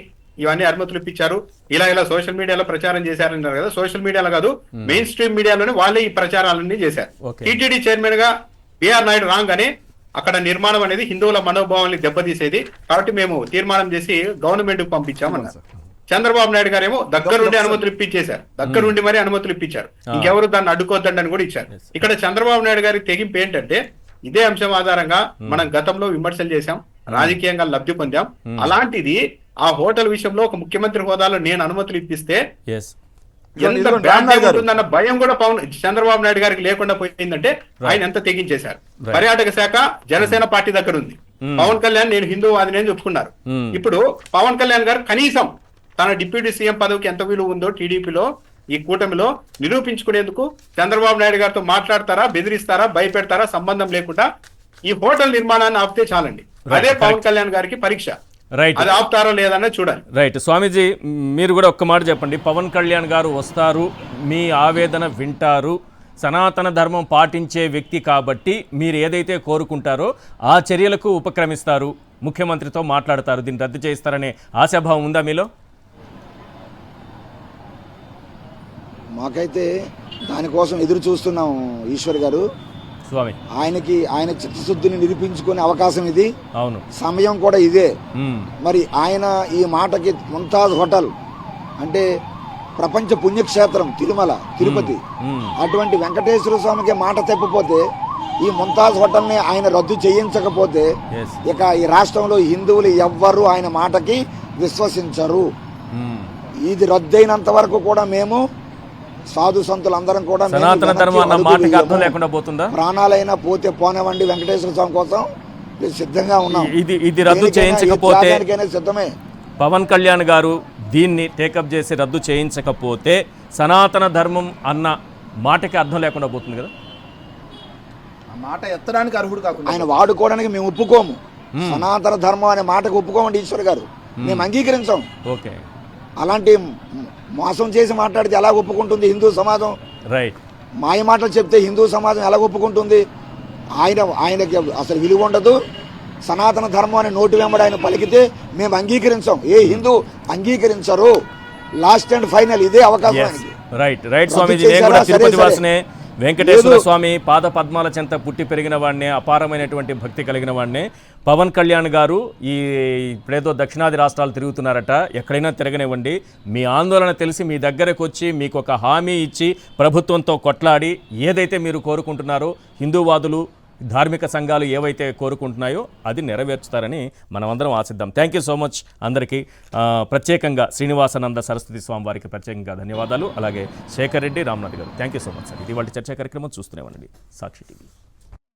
ఇవన్నీ అనుమతులు ఇప్పించారు, ఇలా సోషల్ మీడియాలో ప్రచారం చేశారన్నారు కదా. సోషల్ మీడియాలో కాదు, మెయిన్ స్ట్రీమ్ మీడియాలోనే వాళ్ళే ఈ ప్రచారాలన్నీ చేశారు. టీటీడీ చైర్మన్ గా బిఆర్ నాయుడు రాగానే అక్కడ నిర్మాణం అనేది హిందువుల మనోభావాన్ని దెబ్బతీసేది కాబట్టి మేము తీర్మానం చేసి గవర్నమెంట్ కు పంపించామన్నారు. చంద్రబాబు నాయుడు గారేమో దగ్గరుండి అనుమతులు ఇప్పించేశారు, దగ్గరుండి మరి అనుమతులు ఇప్పించారు, ఇంకెవరు దాన్ని అడ్డుకోద్దండి అని కూడా ఇచ్చారు. ఇక్కడ చంద్రబాబు నాయుడు గారి తెగింపు ఏంటంటే ఇదే అంశం ఆధారంగా మనం గతంలో విమర్శలు చేశాం, రాజకీయంగా లబ్ధి పొందాం. అలాంటిది ఆ హోటల్ విషయంలో ఒక ముఖ్యమంత్రి హోదాలో నేను అనుమతులు ఇప్పిస్తే ఎంత ఉంటుందన్న భయం కూడా చంద్రబాబు నాయుడు గారికి లేకుండా పోయిందంటే ఆయన ఎంత తెగించేశారు. పర్యాటక శాఖ జనసేన పార్టీ దగ్గర ఉంది, పవన్ కళ్యాణ్ నేను హిందూవాదిని అని చెప్పుకున్నారు. ఇప్పుడు పవన్ కళ్యాణ్ గారు కనీసం తన డిప్యూటీ సీఎం పదవికి ఎంత విలువ ఉందో టీడీపీలో ఈ కూటమిలో నిరూపించుకునేందుకు చంద్రబాబు నాయుడు గారితో మాట్లాడతారా, బెదిరిస్తారా, భయపెడతారా సంబంధం లేకుండా ఈ హోటల్ నిర్మాణాన్ని ఆపితే చాలండి. అదే పవన్ కళ్యాణ్ గారికి పరీక్ష. అది ఆపుతారో లేదన్నా చూడాలి. రైట్. స్వామీజీ మీరు కూడా ఒక్క మాట చెప్పండి. పవన్ కళ్యాణ్ గారు వస్తారు, మీ ఆవేదన వింటారు, సనాతన ధర్మం పాటించే వ్యక్తి కాబట్టి మీరు ఏదైతే కోరుకుంటారో ఆ చర్యలకు ఉపక్రమిస్తారు, ముఖ్యమంత్రితో మాట్లాడతారు, దీన్ని రద్దు చేస్తారనే ఆశాభావం ఉందా మీలో? మాకైతే దానికోసం ఎదురు చూస్తున్నాం ఈశ్వర్ గారు. స్వామి ఆయన చిత్తశుద్ధిని నిరూపించుకునే అవకాశం ఇది, అవును, సమయం కూడా ఇదే. మరి ఆయన ఈ మాటకి ముంతాజ్ హోటల్ అంటే ప్రపంచ పుణ్యక్షేత్రం తిరుపతి, అటువంటి వెంకటేశ్వర స్వామికి మాట తప్పిపోతే ఈ ముంతాజ్ హోటల్ని ఆయన రద్దు చేయించకపోతే ఇక ఈ రాష్ట్రంలో హిందువులు ఎవ్వరూ ఆయన మాటకి విశ్వసించరు. ఇది రద్దయినంత వరకు కూడా మేము సాధు సంతులందరం కూడా సనాతన ధర్మం అన్న మాటకి అర్థం లేకుండా పోతుందా? ప్రాణాలైనా పోతే పోనివ్వండి, వెంకటేశ్వర స్వామి కోసం సిద్ధంగా ఉన్నాం. ఇది రద్దు చేయించకపోతే సిద్ధమే. పవన్ కళ్యాణ్ గారు దీన్ని టేకప్ చేసి రద్దు చేయించకపోతే సనాతన ధర్మం అన్న మాటకి అర్థం లేకుండా పోతుంది కదా. ఆ మాట ఎత్తడానికి అర్హుడు కాకుండా ఆయన వాడుకోవడానికి మేము ఒప్పుకోము. సనాతన ధర్మం అనే మాటకు ఒప్పుకోమండి ఈశ్వర్ గారు, మేము అంగీకరించాం. ఓకే, అలాంటి మోసం చేసి మాట్లాడితే ఎలా ఒప్పుకుంటుంది హిందూ సమాజం? రైట్. మాయ మాటలు చెప్తే హిందూ సమాజం ఎలా ఒప్పుకుంటుంది? ఆయనకి అసలు విలువ ఉండదు. సనాతన ధర్మం అనే నోటి వెంబడి ఆయన పలికితే మేము అంగీకరించాం. ఏ హిందూ అంగీకరించరు. లాస్ట్ అండ్ ఫైనల్ ఇదే అవకాశం. రైట్ రైట్ స్వామీజీ, నేను కూడా తిరుపతి వాసనే, వెంకటేశ్వర స్వామి పాద పద్మాల చెంత పుట్టి పెరిగిన వాడినే, అపారమైనటువంటి భక్తి కలిగిన వాడినే. పవన్ కళ్యాణ్ గారు ఇప్పుడేదో దక్షిణాది రాష్ట్రాలు తిరుగుతున్నారట, ఎక్కడైనా తిరగనివ్వండి, మీ ఆందోళన తెలిసి మీ దగ్గరకు వచ్చి మీకు ఒక హామీ ఇచ్చి ప్రభుత్వంతో కొట్లాడి ఏదైతే మీరు కోరుకుంటున్నారో, హిందూవాదులు ధార్మిక సంఘాలు ఏవైతే కోరుకుంటున్నాయో అది నెరవేర్చుతారని మనమందరం ఆశిద్దాం. థ్యాంక్ యూ సో మచ్ అందరికీ. ప్రత్యేకంగా శ్రీనివాసానంద సరస్వతి స్వామి వారికి ప్రత్యేకంగా ధన్యవాదాలు. అలాగే శేఖర్ రెడ్డి, రామ్నాథ్ గారు, thank you so much sir. ఇది వాళ్ళ చర్చా కార్యక్రమం చూస్తూనే ఉండండి సాక్షి టీవీ.